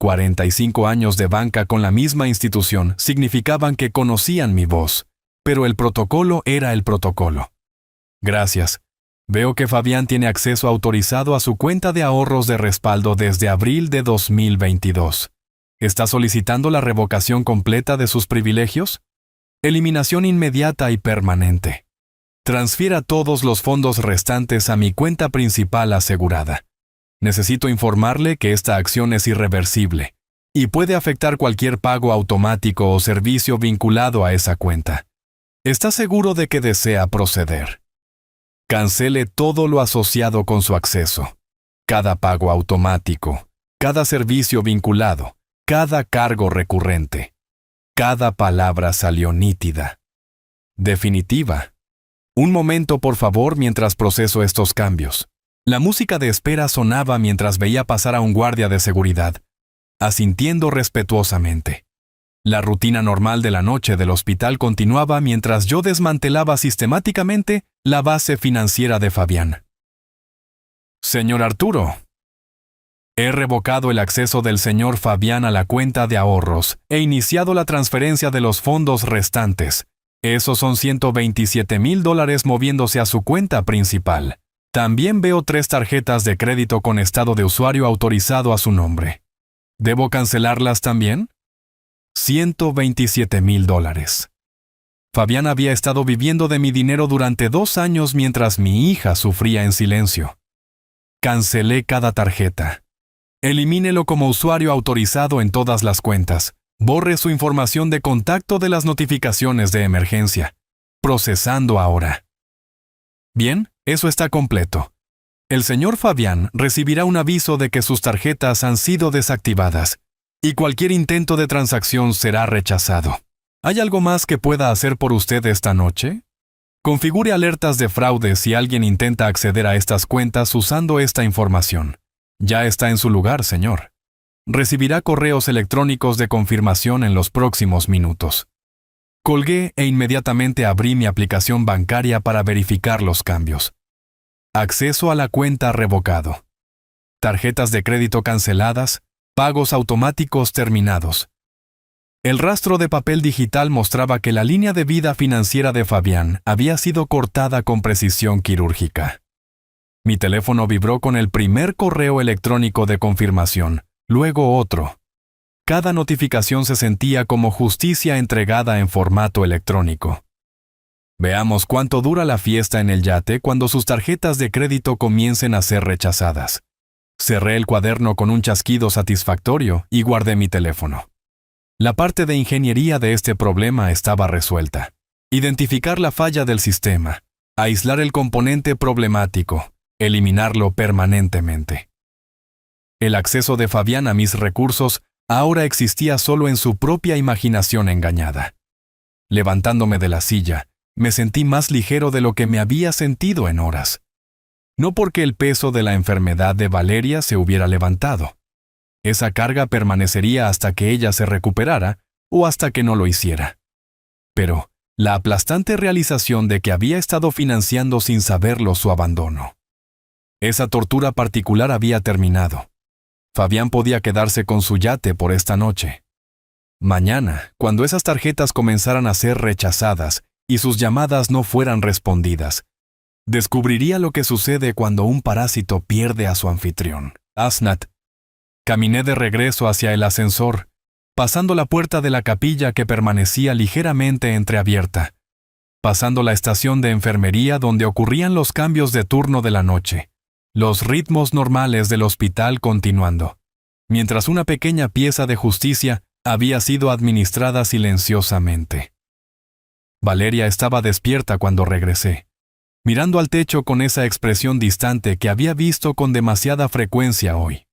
Speaker 1: 45 años de banca con la misma institución significaban que conocían mi voz, pero el protocolo era el protocolo. Gracias. Veo que Fabián tiene acceso autorizado a su cuenta de ahorros de respaldo desde abril de 2022. ¿Está solicitando la revocación completa de sus privilegios? Eliminación inmediata y permanente. Transfiera todos los fondos restantes a mi cuenta principal asegurada. Necesito informarle que esta acción es irreversible y puede afectar cualquier pago automático o servicio vinculado a esa cuenta. ¿Está seguro de que desea proceder? Cancele todo lo asociado con su acceso. Cada pago automático, cada servicio vinculado, cada cargo recurrente. Cada palabra salió nítida. Definitiva. Un momento, por favor, mientras proceso estos cambios. La música de espera sonaba mientras veía pasar a un guardia de seguridad, asintiendo respetuosamente. La rutina normal de la noche del hospital continuaba mientras yo desmantelaba sistemáticamente la base financiera de Fabián. Señor Arturo, he revocado el acceso del señor Fabián a la cuenta de ahorros e iniciado la transferencia de los fondos restantes. Esos son $127,000 moviéndose a su cuenta principal. También veo 3 tarjetas de crédito con estado de usuario autorizado a su nombre. ¿Debo cancelarlas también? $127,000. Fabián había estado viviendo de mi dinero durante 2 años mientras mi hija sufría en silencio. Cancelé cada tarjeta. Elimínelo como usuario autorizado en todas las cuentas. Borre su información de contacto de las notificaciones de emergencia. Procesando ahora. Bien, eso está completo. El señor Fabián recibirá un aviso de que sus tarjetas han sido desactivadas y cualquier intento de transacción será rechazado. ¿Hay algo más que pueda hacer por usted esta noche? Configure alertas de fraude si alguien intenta acceder a estas cuentas usando esta información. Ya está en su lugar, señor. Recibirá correos electrónicos de confirmación en los próximos minutos. Colgué e inmediatamente abrí mi aplicación bancaria para verificar los cambios. Acceso a la cuenta revocado. Tarjetas de crédito canceladas, pagos automáticos terminados. El rastro de papel digital mostraba que la línea de vida financiera de Fabián había sido cortada con precisión quirúrgica. Mi teléfono vibró con el primer correo electrónico de confirmación, luego otro. Cada notificación se sentía como justicia entregada en formato electrónico. Veamos cuánto dura la fiesta en el yate cuando sus tarjetas de crédito comiencen a ser rechazadas. Cerré el cuaderno con un chasquido satisfactorio y guardé mi teléfono. La parte de ingeniería de este problema estaba resuelta. Identificar la falla del sistema, aislar el componente problemático, eliminarlo permanentemente. El acceso de Fabián a mis recursos ahora existía solo en su propia imaginación engañada. Levantándome de la silla, me sentí más ligero de lo que me había sentido en horas. No porque el peso de la enfermedad de Valeria se hubiera levantado. Esa carga permanecería hasta que ella se recuperara o hasta que no lo hiciera. Pero la aplastante realización de que había estado financiando sin saberlo su abandono. Esa tortura particular había terminado. Fabián podía quedarse con su yate por esta noche. Mañana, cuando esas tarjetas comenzaran a ser rechazadas y sus llamadas no fueran respondidas, descubriría lo que sucede cuando un parásito pierde a su anfitrión. Asnat. Caminé de regreso hacia el ascensor, pasando la puerta de la capilla que permanecía ligeramente entreabierta, pasando la estación de enfermería donde ocurrían los cambios de turno de la noche, los ritmos normales del hospital continuando, mientras una pequeña pieza de justicia había sido administrada silenciosamente. Valeria estaba despierta cuando regresé, mirando al techo con esa expresión distante que había visto con demasiada frecuencia hoy.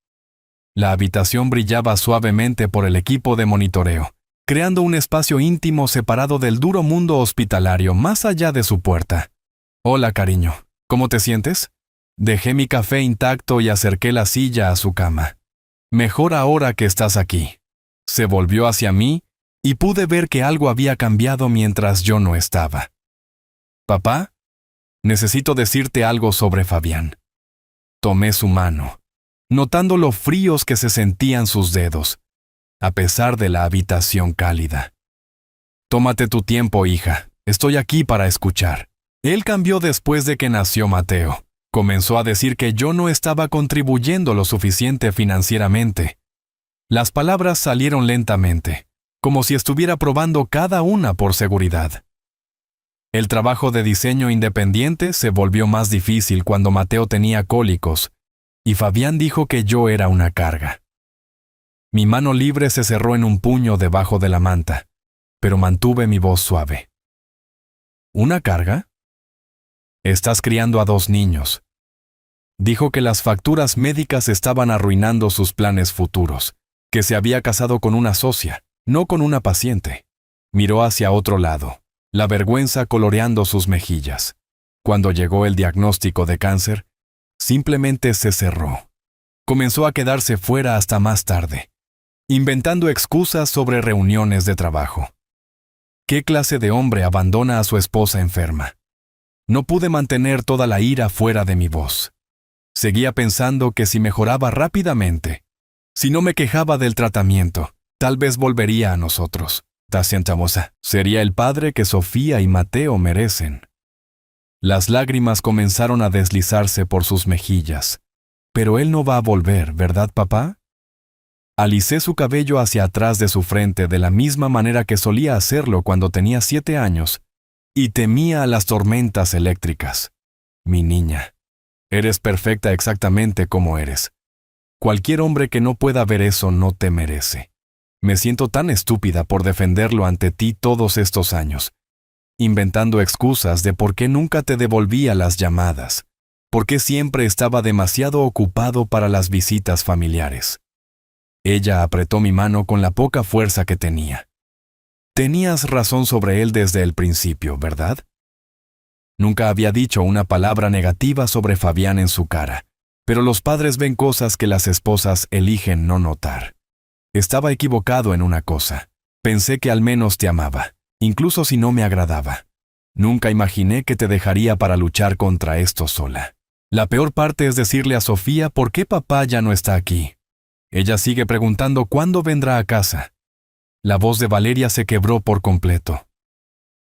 Speaker 1: La habitación brillaba suavemente por el equipo de monitoreo, creando un espacio íntimo separado del duro mundo hospitalario más allá de su puerta. «Hola, cariño. ¿Cómo te sientes?» Dejé mi café intacto y acerqué la silla a su cama. «Mejor ahora que estás aquí». Se volvió hacia mí y pude ver que algo había cambiado mientras yo no estaba. «Papá, necesito decirte algo sobre Fabián». Tomé su mano, notando lo fríos que se sentían sus dedos, a pesar de la habitación cálida. «Tómate tu tiempo, hija. Estoy aquí para escuchar». Él cambió después de que nació Mateo. Comenzó a decir que yo no estaba contribuyendo lo suficiente financieramente. Las palabras salieron lentamente, como si estuviera probando cada una por seguridad. El trabajo de diseño independiente se volvió más difícil cuando Mateo tenía cólicos, y Fabián dijo que yo era una carga. Mi mano libre se cerró en un puño debajo de la manta, pero mantuve mi voz suave. ¿Una carga? Estás criando a 2 niños. Dijo que las facturas médicas estaban arruinando sus planes futuros, que se había casado con una socia, no con una paciente. Miró hacia otro lado, la vergüenza coloreando sus mejillas. Cuando llegó el diagnóstico de cáncer, simplemente se cerró. Comenzó a quedarse fuera hasta más tarde, inventando excusas sobre reuniones de trabajo. ¿Qué clase de hombre abandona a su esposa enferma? No pude mantener toda la ira fuera de mi voz. Seguía pensando que si mejoraba rápidamente, si no me quejaba del tratamiento, tal vez volvería a nosotros. Tacientamosa. Sería el padre que Sofía y Mateo merecen. Las lágrimas comenzaron a deslizarse por sus mejillas. Pero él no va a volver, ¿verdad, papá? Alicé su cabello hacia atrás de su frente de la misma manera que solía hacerlo cuando tenía 7 años, y temía a las tormentas eléctricas. Mi niña, eres perfecta exactamente como eres. Cualquier hombre que no pueda ver eso no te merece. Me siento tan estúpida por defenderlo ante ti todos estos años, inventando excusas de por qué nunca te devolvía las llamadas, por qué siempre estaba demasiado ocupado para las visitas familiares. Ella apretó mi mano con la poca fuerza que tenía. Tenías razón sobre él desde el principio, ¿verdad? Nunca había dicho una palabra negativa sobre Fabián en su cara, pero los padres ven cosas que las esposas eligen no notar. Estaba equivocado en una cosa. Pensé que al menos te amaba, incluso si no me agradaba. Nunca imaginé que te dejaría para luchar contra esto sola. La peor parte es decirle a Sofía por qué papá ya no está aquí. Ella sigue preguntando cuándo vendrá a casa. La voz de Valeria se quebró por completo.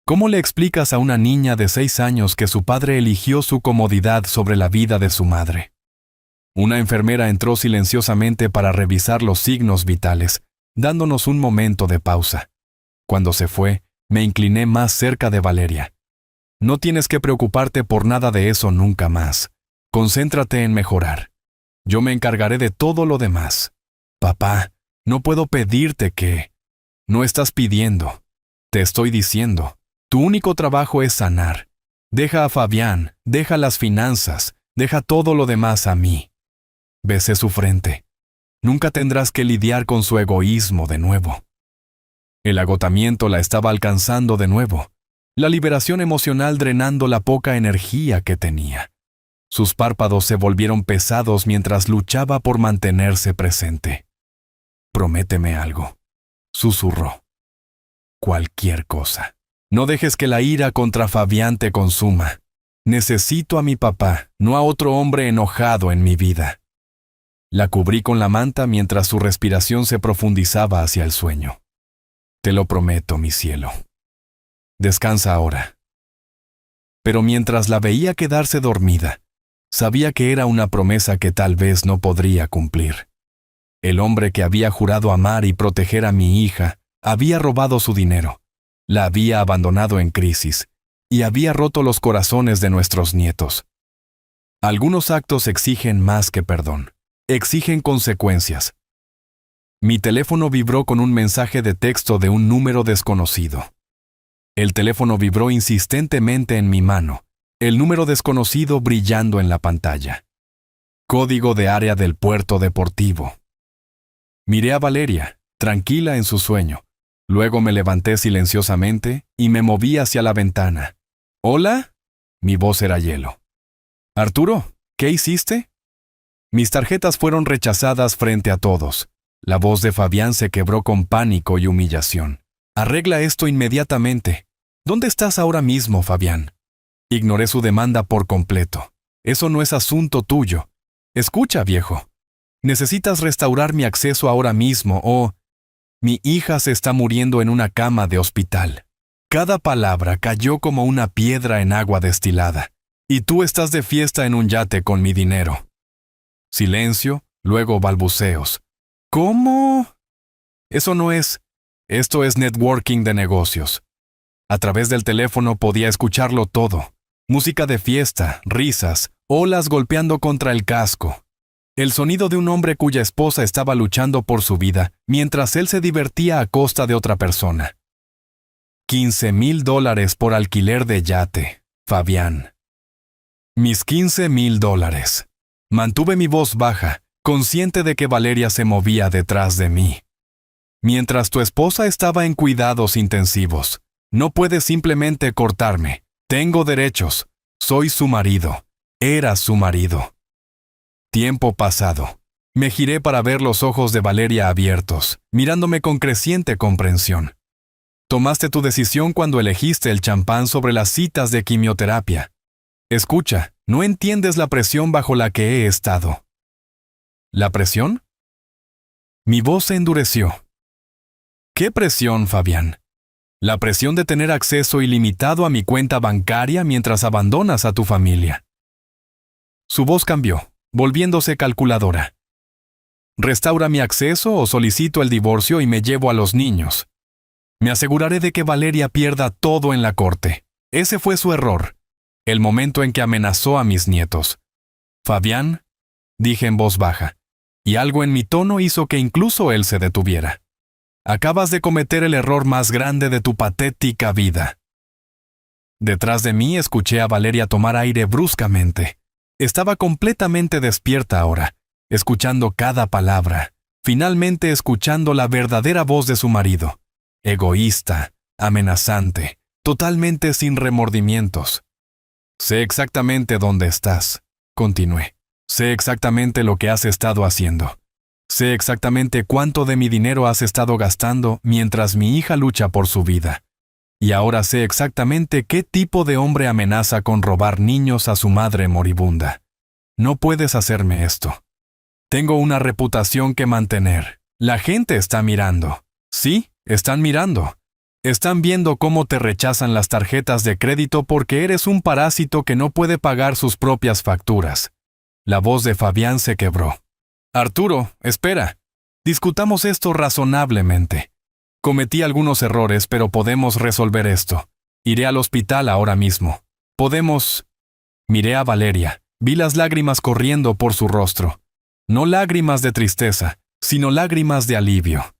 Speaker 1: ¿Cómo le explicas a una niña de 6 años que su padre eligió su comodidad sobre la vida de su madre? Una enfermera entró silenciosamente para revisar los signos vitales, dándonos un momento de pausa. Cuando se fue, me incliné más cerca de Valeria. No tienes que preocuparte por nada de eso nunca más. Concéntrate en mejorar. Yo me encargaré de todo lo demás. Papá, no puedo pedirte que... No estás pidiendo. Te estoy diciendo. Tu único trabajo es sanar. Deja a Fabián, deja las finanzas, deja todo lo demás a mí. Besé su frente. Nunca tendrás que lidiar con su egoísmo de nuevo. El agotamiento la estaba alcanzando de nuevo, la liberación emocional drenando la poca energía que tenía. Sus párpados se volvieron pesados mientras luchaba por mantenerse presente. Prométeme algo, susurró. Cualquier cosa. No dejes que la ira contra Fabián te consuma. Necesito a mi papá, no a otro hombre enojado en mi vida. La cubrí con la manta mientras su respiración se profundizaba hacia el sueño. Te lo prometo, mi cielo. Descansa ahora. Pero mientras la veía quedarse dormida, sabía que era una promesa que tal vez no podría cumplir. El hombre que había jurado amar y proteger a mi hija había robado su dinero, la había abandonado en crisis y había roto los corazones de nuestros nietos. Algunos actos exigen más que perdón, exigen consecuencias. Mi teléfono vibró con un mensaje de texto de un número desconocido. El teléfono vibró insistentemente en mi mano, el número desconocido brillando en la pantalla. Código de área del puerto deportivo. Miré a Valeria, tranquila en su sueño. Luego me levanté silenciosamente y me moví hacia la ventana. ¿Hola? Mi voz era hielo. Arturo, ¿qué hiciste? Mis tarjetas fueron rechazadas frente a todos. La voz de Fabián se quebró con pánico y humillación. Arregla esto inmediatamente. ¿Dónde estás ahora mismo, Fabián? Ignoré su demanda por completo. Eso no es asunto tuyo. Escucha, viejo. Necesitas restaurar mi acceso ahora mismo o... Mi hija se está muriendo en una cama de hospital. Cada palabra cayó como una piedra en agua destilada. Y tú estás de fiesta en un yate con mi dinero. Silencio, luego balbuceos. ¿Cómo? Eso no es... Esto es networking de negocios. A través del teléfono podía escucharlo todo. Música de fiesta, risas, olas golpeando contra el casco. El sonido de un hombre cuya esposa estaba luchando por su vida, mientras él se divertía a costa de otra persona. $15,000 por alquiler de yate, Fabián. Mis $15,000. Mantuve mi voz baja, consciente de que Valeria se movía detrás de mí. Mientras tu esposa estaba en cuidados intensivos, no puedes simplemente cortarme. Tengo derechos. Soy su marido. Era su marido. Tiempo pasado. Me giré para ver los ojos de Valeria abiertos, mirándome con creciente comprensión. Tomaste tu decisión cuando elegiste el champán sobre las citas de quimioterapia. Escucha, no entiendes la presión bajo la que he estado. ¿La presión? Mi voz se endureció. ¿Qué presión, Fabián? La presión de tener acceso ilimitado a mi cuenta bancaria mientras abandonas a tu familia. Su voz cambió, volviéndose calculadora. Restaura mi acceso o solicito el divorcio y me llevo a los niños. Me aseguraré de que Valeria pierda todo en la corte. Ese fue su error. El momento en que amenazó a mis nietos. Fabián, dije en voz baja, y algo en mi tono hizo que incluso él se detuviera. Acabas de cometer el error más grande de tu patética vida. Detrás de mí escuché a Valeria tomar aire bruscamente. Estaba completamente despierta ahora, escuchando cada palabra, finalmente escuchando la verdadera voz de su marido. Egoísta, amenazante, totalmente sin remordimientos. Sé exactamente dónde estás, continué. Sé exactamente lo que has estado haciendo. Sé exactamente cuánto de mi dinero has estado gastando mientras mi hija lucha por su vida. Y ahora sé exactamente qué tipo de hombre amenaza con robar niños a su madre moribunda. No puedes hacerme esto. Tengo una reputación que mantener. La gente está mirando. Sí, están mirando. Están viendo cómo te rechazan las tarjetas de crédito porque eres un parásito que no puede pagar sus propias facturas. La voz de Fabián se quebró. Arturo, espera. Discutamos esto razonablemente. Cometí algunos errores, pero podemos resolver esto. Iré al hospital ahora mismo. Podemos... Miré a Valeria. Vi las lágrimas corriendo por su rostro. No lágrimas de tristeza, sino lágrimas de alivio.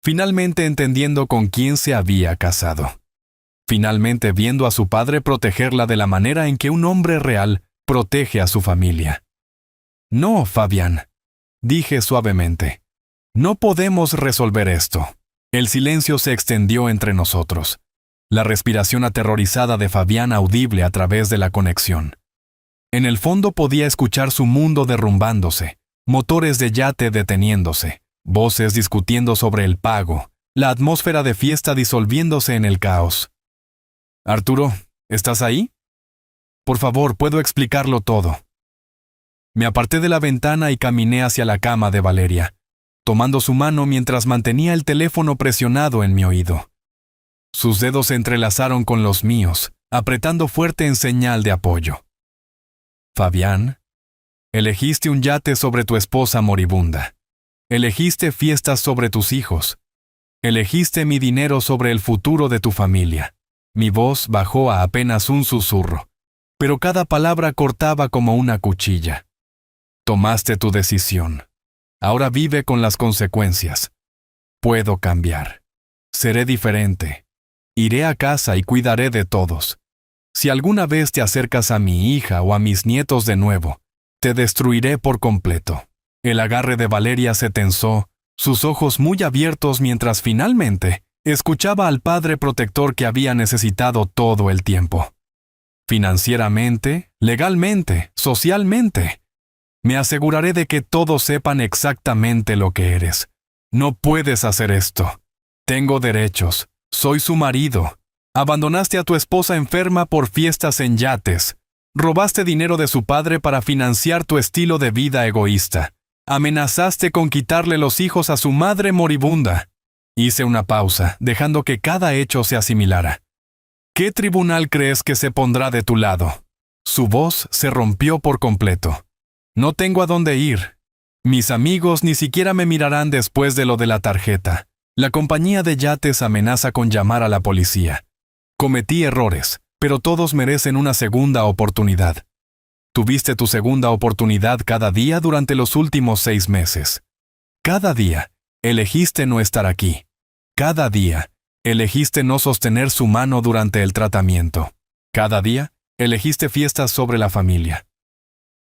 Speaker 1: Finalmente entendiendo con quién se había casado. Finalmente viendo a su padre protegerla de la manera en que un hombre real protege a su familia. No, Fabián, dije suavemente. No podemos resolver esto. El silencio se extendió entre nosotros. La respiración aterrorizada de Fabián audible a través de la conexión. En el fondo podía escuchar su mundo derrumbándose, motores de yate deteniéndose, Voces discutiendo sobre el pago, la atmósfera de fiesta disolviéndose en el caos. Arturo, ¿estás ahí? Por favor, puedo explicarlo todo. Me aparté de la ventana y caminé hacia la cama de Valeria, tomando su mano mientras mantenía el teléfono presionado en mi oído. Sus dedos se entrelazaron con los míos, apretando fuerte en señal de apoyo. Fabián, elegiste un yate sobre tu esposa moribunda. Elegiste fiestas sobre tus hijos. Elegiste mi dinero sobre el futuro de tu familia. Mi voz bajó a apenas un susurro, pero cada palabra cortaba como una cuchilla. Tomaste tu decisión. Ahora vive con las consecuencias. Puedo cambiar. Seré diferente. Iré a casa y cuidaré de todos. Si alguna vez te acercas a mi hija o a mis nietos de nuevo, te destruiré por completo. El agarre de Valeria se tensó, sus ojos muy abiertos mientras finalmente escuchaba al padre protector que había necesitado todo el tiempo. Financieramente, legalmente, socialmente. Me aseguraré de que todos sepan exactamente lo que eres. No puedes hacer esto. Tengo derechos. Soy su marido. Abandonaste a tu esposa enferma por fiestas en yates. Robaste dinero de su padre para financiar tu estilo de vida egoísta. Amenazaste con quitarle los hijos a su madre moribunda. Hice una pausa, dejando que cada hecho se asimilara. ¿Qué tribunal crees que se pondrá de tu lado? Su voz se rompió por completo. No tengo a dónde ir. Mis amigos ni siquiera me mirarán después de lo de la tarjeta. La compañía de yates amenaza con llamar a la policía. Cometí errores, pero todos merecen una segunda oportunidad. Tuviste tu segunda oportunidad cada día durante los últimos 6 meses. Cada día, elegiste no estar aquí. Cada día, elegiste no sostener su mano durante el tratamiento. Cada día, elegiste fiestas sobre la familia.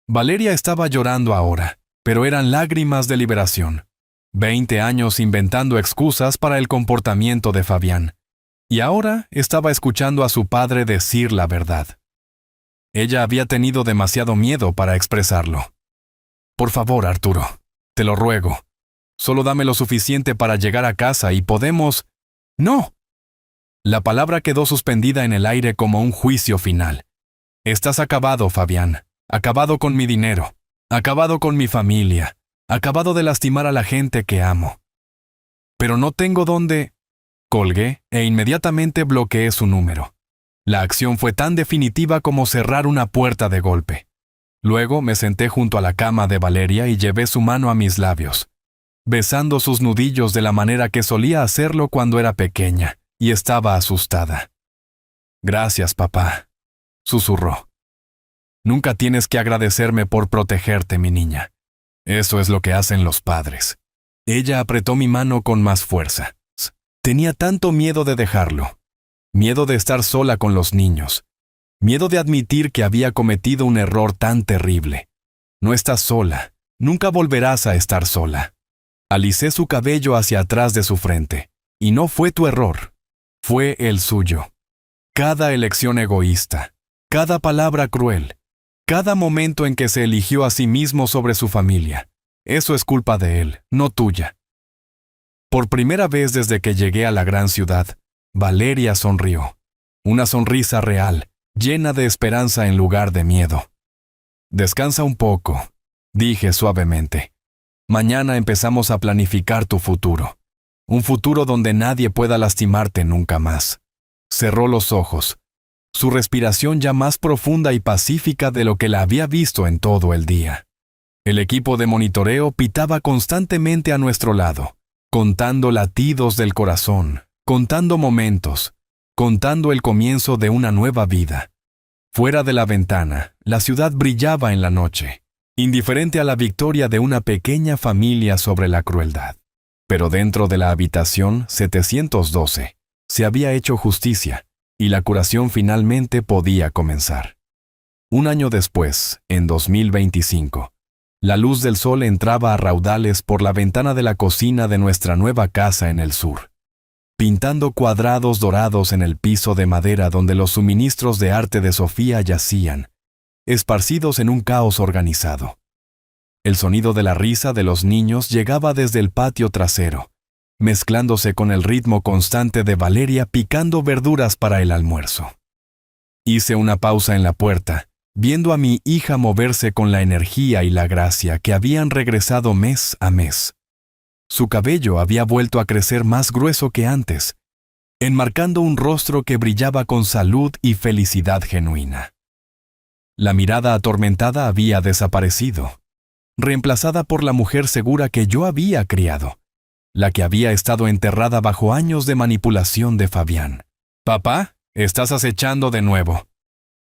Speaker 1: Valeria estaba llorando ahora, pero eran lágrimas de liberación. 20 años inventando excusas para el comportamiento de Fabián. Y ahora estaba escuchando a su padre decir la verdad. Ella había tenido demasiado miedo para expresarlo. Por favor, Arturo, te lo ruego. Solo dame lo suficiente para llegar a casa y podemos... ¡No! La palabra quedó suspendida en el aire como un juicio final. Estás acabado, Fabián. Acabado con mi dinero. Acabado con mi familia. Acabado de lastimar a la gente que amo. Pero no tengo dónde... Colgué e inmediatamente bloqueé su número. La acción fue tan definitiva como cerrar una puerta de golpe. Luego me senté junto a la cama de Valeria y llevé su mano a mis labios, besando sus nudillos de la manera que solía hacerlo cuando era pequeña y estaba asustada. Gracias, papá, susurró. Nunca tienes que agradecerme por protegerte, mi niña. Eso es lo que hacen los padres. Ella apretó mi mano con más fuerza. Tenía tanto miedo de dejarlo. Miedo de estar sola con los niños. Miedo de admitir que había cometido un error tan terrible. No estás sola. Nunca volverás a estar sola. Alicé su cabello hacia atrás de su frente. Y no fue tu error. Fue el suyo. Cada elección egoísta. Cada palabra cruel. Cada momento en que se eligió a sí mismo sobre su familia. Eso es culpa de él, no tuya. Por primera vez desde que llegué a la gran ciudad, Valeria sonrió. Una sonrisa real, llena de esperanza en lugar de miedo. Descansa un poco, dije suavemente. Mañana empezamos a planificar tu futuro. Un futuro donde nadie pueda lastimarte nunca más. Cerró los ojos. Su respiración ya más profunda y pacífica de lo que la había visto en todo el día. El equipo de monitoreo pitaba constantemente a nuestro lado, contando latidos del corazón, contando momentos, contando el comienzo de una nueva vida. Fuera de la ventana, la ciudad brillaba en la noche, indiferente a la victoria de una pequeña familia sobre la crueldad. Pero dentro de la habitación 712 se había hecho justicia, y la curación finalmente podía comenzar. Un año después, en 2025, la luz del sol entraba a raudales por la ventana de la cocina de nuestra nueva casa en el sur, pintando cuadrados dorados en el piso de madera donde los suministros de arte de Sofía yacían, esparcidos en un caos organizado. El sonido de la risa de los niños llegaba desde el patio trasero, mezclándose con el ritmo constante de Valeria picando verduras para el almuerzo. Hice una pausa en la puerta, viendo a mi hija moverse con la energía y la gracia que habían regresado mes a mes. Su cabello había vuelto a crecer más grueso que antes, enmarcando un rostro que brillaba con salud y felicidad genuina. La mirada atormentada había desaparecido, reemplazada por la mujer segura que yo había criado, la que había estado enterrada bajo años de manipulación de Fabián. «Papá, estás acechando de nuevo»,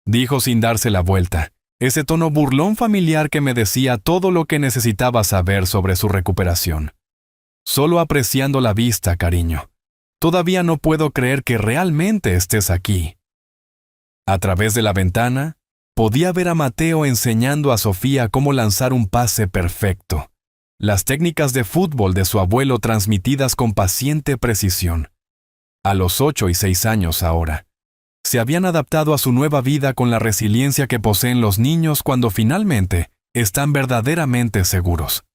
Speaker 1: dijo sin darse la vuelta, ese tono burlón familiar que me decía todo lo que necesitaba saber sobre su recuperación. «Solo apreciando la vista, cariño. Todavía no puedo creer que realmente estés aquí». A través de la ventana, podía ver a Mateo enseñando a Sofía cómo lanzar un pase perfecto, las técnicas de fútbol de su abuelo transmitidas con paciente precisión. A los 8 y 6 años ahora, se habían adaptado a su nueva vida con la resiliencia que poseen los niños cuando finalmente están verdaderamente seguros.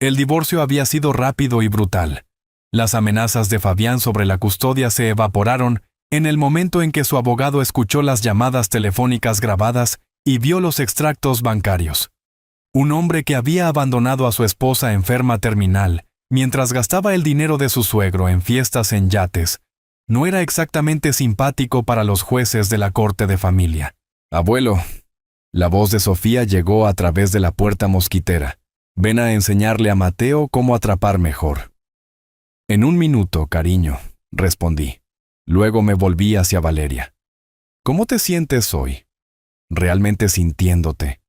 Speaker 1: El divorcio había sido rápido y brutal. Las amenazas de Fabián sobre la custodia se evaporaron en el momento en que su abogado escuchó las llamadas telefónicas grabadas y vio los extractos bancarios. Un hombre que había abandonado a su esposa enferma terminal mientras gastaba el dinero de su suegro en fiestas en yates, no era exactamente simpático para los jueces de la corte de familia. «Abuelo», la voz de Sofía llegó a través de la puerta mosquitera. «Ven a enseñarle a Mateo cómo atrapar mejor». «En un minuto, cariño», respondí. Luego me volví hacia Valeria. «¿Cómo te sientes hoy? ¿Realmente sintiéndote?»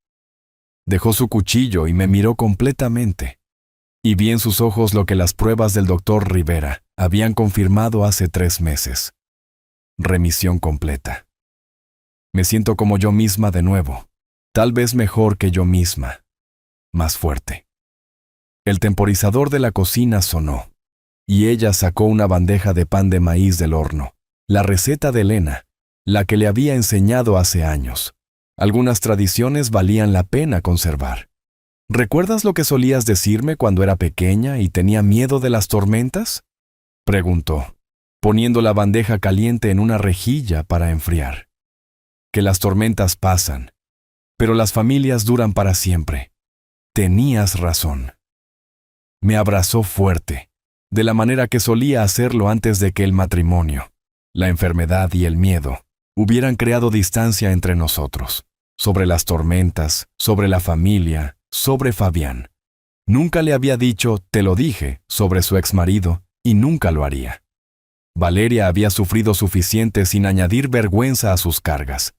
Speaker 1: Dejó su cuchillo y me miró completamente. Y vi en sus ojos lo que las pruebas del doctor Rivera habían confirmado hace 3 meses. Remisión completa. Me siento como yo misma de nuevo, tal vez mejor que yo misma, más fuerte. El temporizador de la cocina sonó, y ella sacó una bandeja de pan de maíz del horno, la receta de Elena, la que le había enseñado hace años. Algunas tradiciones valían la pena conservar. ¿Recuerdas lo que solías decirme cuando era pequeña y tenía miedo de las tormentas?, preguntó, poniendo la bandeja caliente en una rejilla para enfriar. Que las tormentas pasan, pero las familias duran para siempre. Tenías razón. Me abrazó fuerte, de la manera que solía hacerlo antes de que el matrimonio, la enfermedad y el miedo hubieran creado distancia entre nosotros, sobre las tormentas, sobre la familia, sobre Fabián. Nunca le había dicho, te lo dije, sobre su exmarido, y nunca lo haría. Valeria había sufrido suficiente sin añadir vergüenza a sus cargas.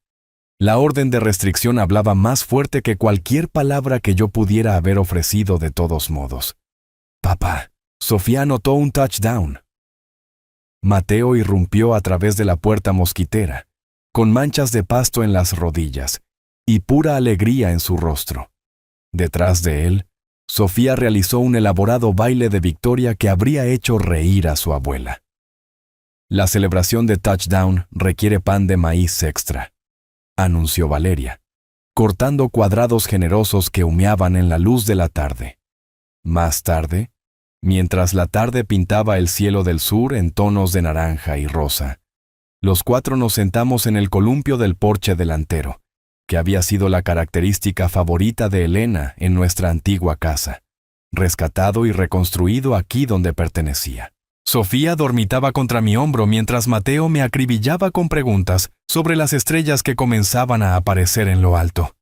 Speaker 1: La orden de restricción hablaba más fuerte que cualquier palabra que yo pudiera haber ofrecido de todos modos. «Papá», Sofía anotó un touchdown. Mateo irrumpió a través de la puerta mosquitera, con manchas de pasto en las rodillas y pura alegría en su rostro. Detrás de él, Sofía realizó un elaborado baile de victoria que habría hecho reír a su abuela. «La celebración de touchdown requiere pan de maíz extra», anunció Valeria, cortando cuadrados generosos que humeaban en la luz de la tarde. Más tarde, mientras la tarde pintaba el cielo del sur en tonos de naranja y rosa, los 4 nos sentamos en el columpio del porche delantero, que había sido la característica favorita de Elena en nuestra antigua casa, rescatado y reconstruido aquí donde pertenecía. Sofía dormitaba contra mi hombro mientras Mateo me acribillaba con preguntas sobre las estrellas que comenzaban a aparecer en lo alto.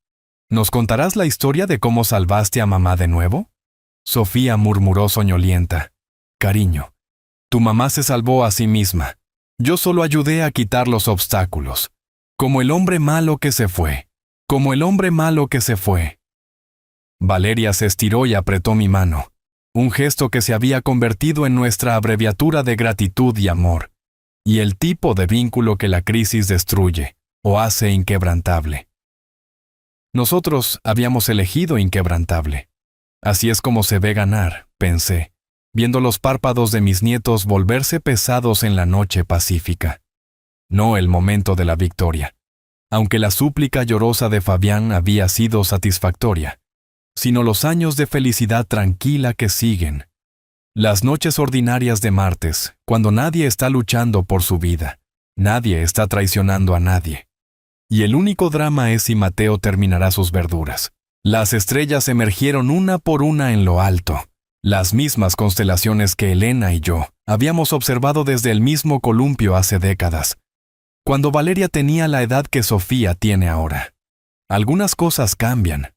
Speaker 1: ¿Nos contarás la historia de cómo salvaste a mamá de nuevo?, Sofía murmuró soñolienta. «Cariño, tu mamá se salvó a sí misma. Yo solo ayudé a quitar los obstáculos. Como el hombre malo que se fue. Como el hombre malo que se fue». Valeria se estiró y apretó mi mano, un gesto que se había convertido en nuestra abreviatura de gratitud y amor, y el tipo de vínculo que la crisis destruye o hace inquebrantable. Nosotros habíamos elegido inquebrantable. Así es como se ve ganar, pensé, viendo los párpados de mis nietos volverse pesados en la noche pacífica. No el momento de la victoria. Aunque la súplica llorosa de Fabián había sido satisfactoria, sino los años de felicidad tranquila que siguen. Las noches ordinarias de martes, cuando nadie está luchando por su vida, nadie está traicionando a nadie. Y el único drama es si Mateo terminará sus verduras. Las estrellas emergieron una por una en lo alto, las mismas constelaciones que Elena y yo habíamos observado desde el mismo columpio hace décadas, cuando Valeria tenía la edad que Sofía tiene ahora. Algunas cosas cambian.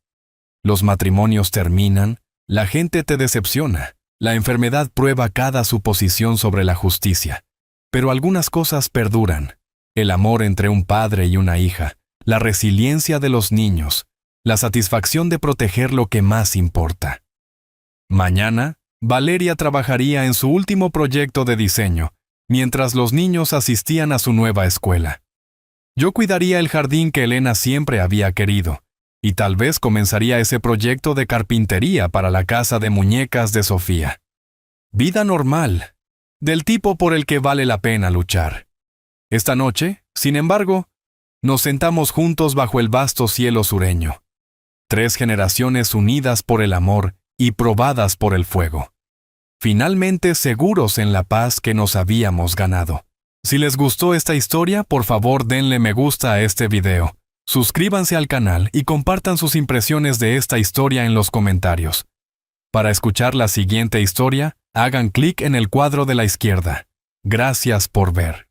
Speaker 1: Los matrimonios terminan, la gente te decepciona, la enfermedad prueba cada suposición sobre la justicia. Pero algunas cosas perduran. El amor entre un padre y una hija, la resiliencia de los niños, la satisfacción de proteger lo que más importa. Mañana, Valeria trabajaría en su último proyecto de diseño, mientras los niños asistían a su nueva escuela. Yo cuidaría el jardín que Elena siempre había querido, y tal vez comenzaría ese proyecto de carpintería para la casa de muñecas de Sofía. Vida normal, del tipo por el que vale la pena luchar. Esta noche, sin embargo, nos sentamos juntos bajo el vasto cielo sureño. 3 generaciones unidas por el amor y probadas por el fuego. Finalmente seguros en la paz que nos habíamos ganado. Si les gustó esta historia, por favor denle me gusta a este video. Suscríbanse al canal y compartan sus impresiones de esta historia en los comentarios. Para escuchar la siguiente historia, hagan clic en el cuadro de la izquierda. Gracias por ver.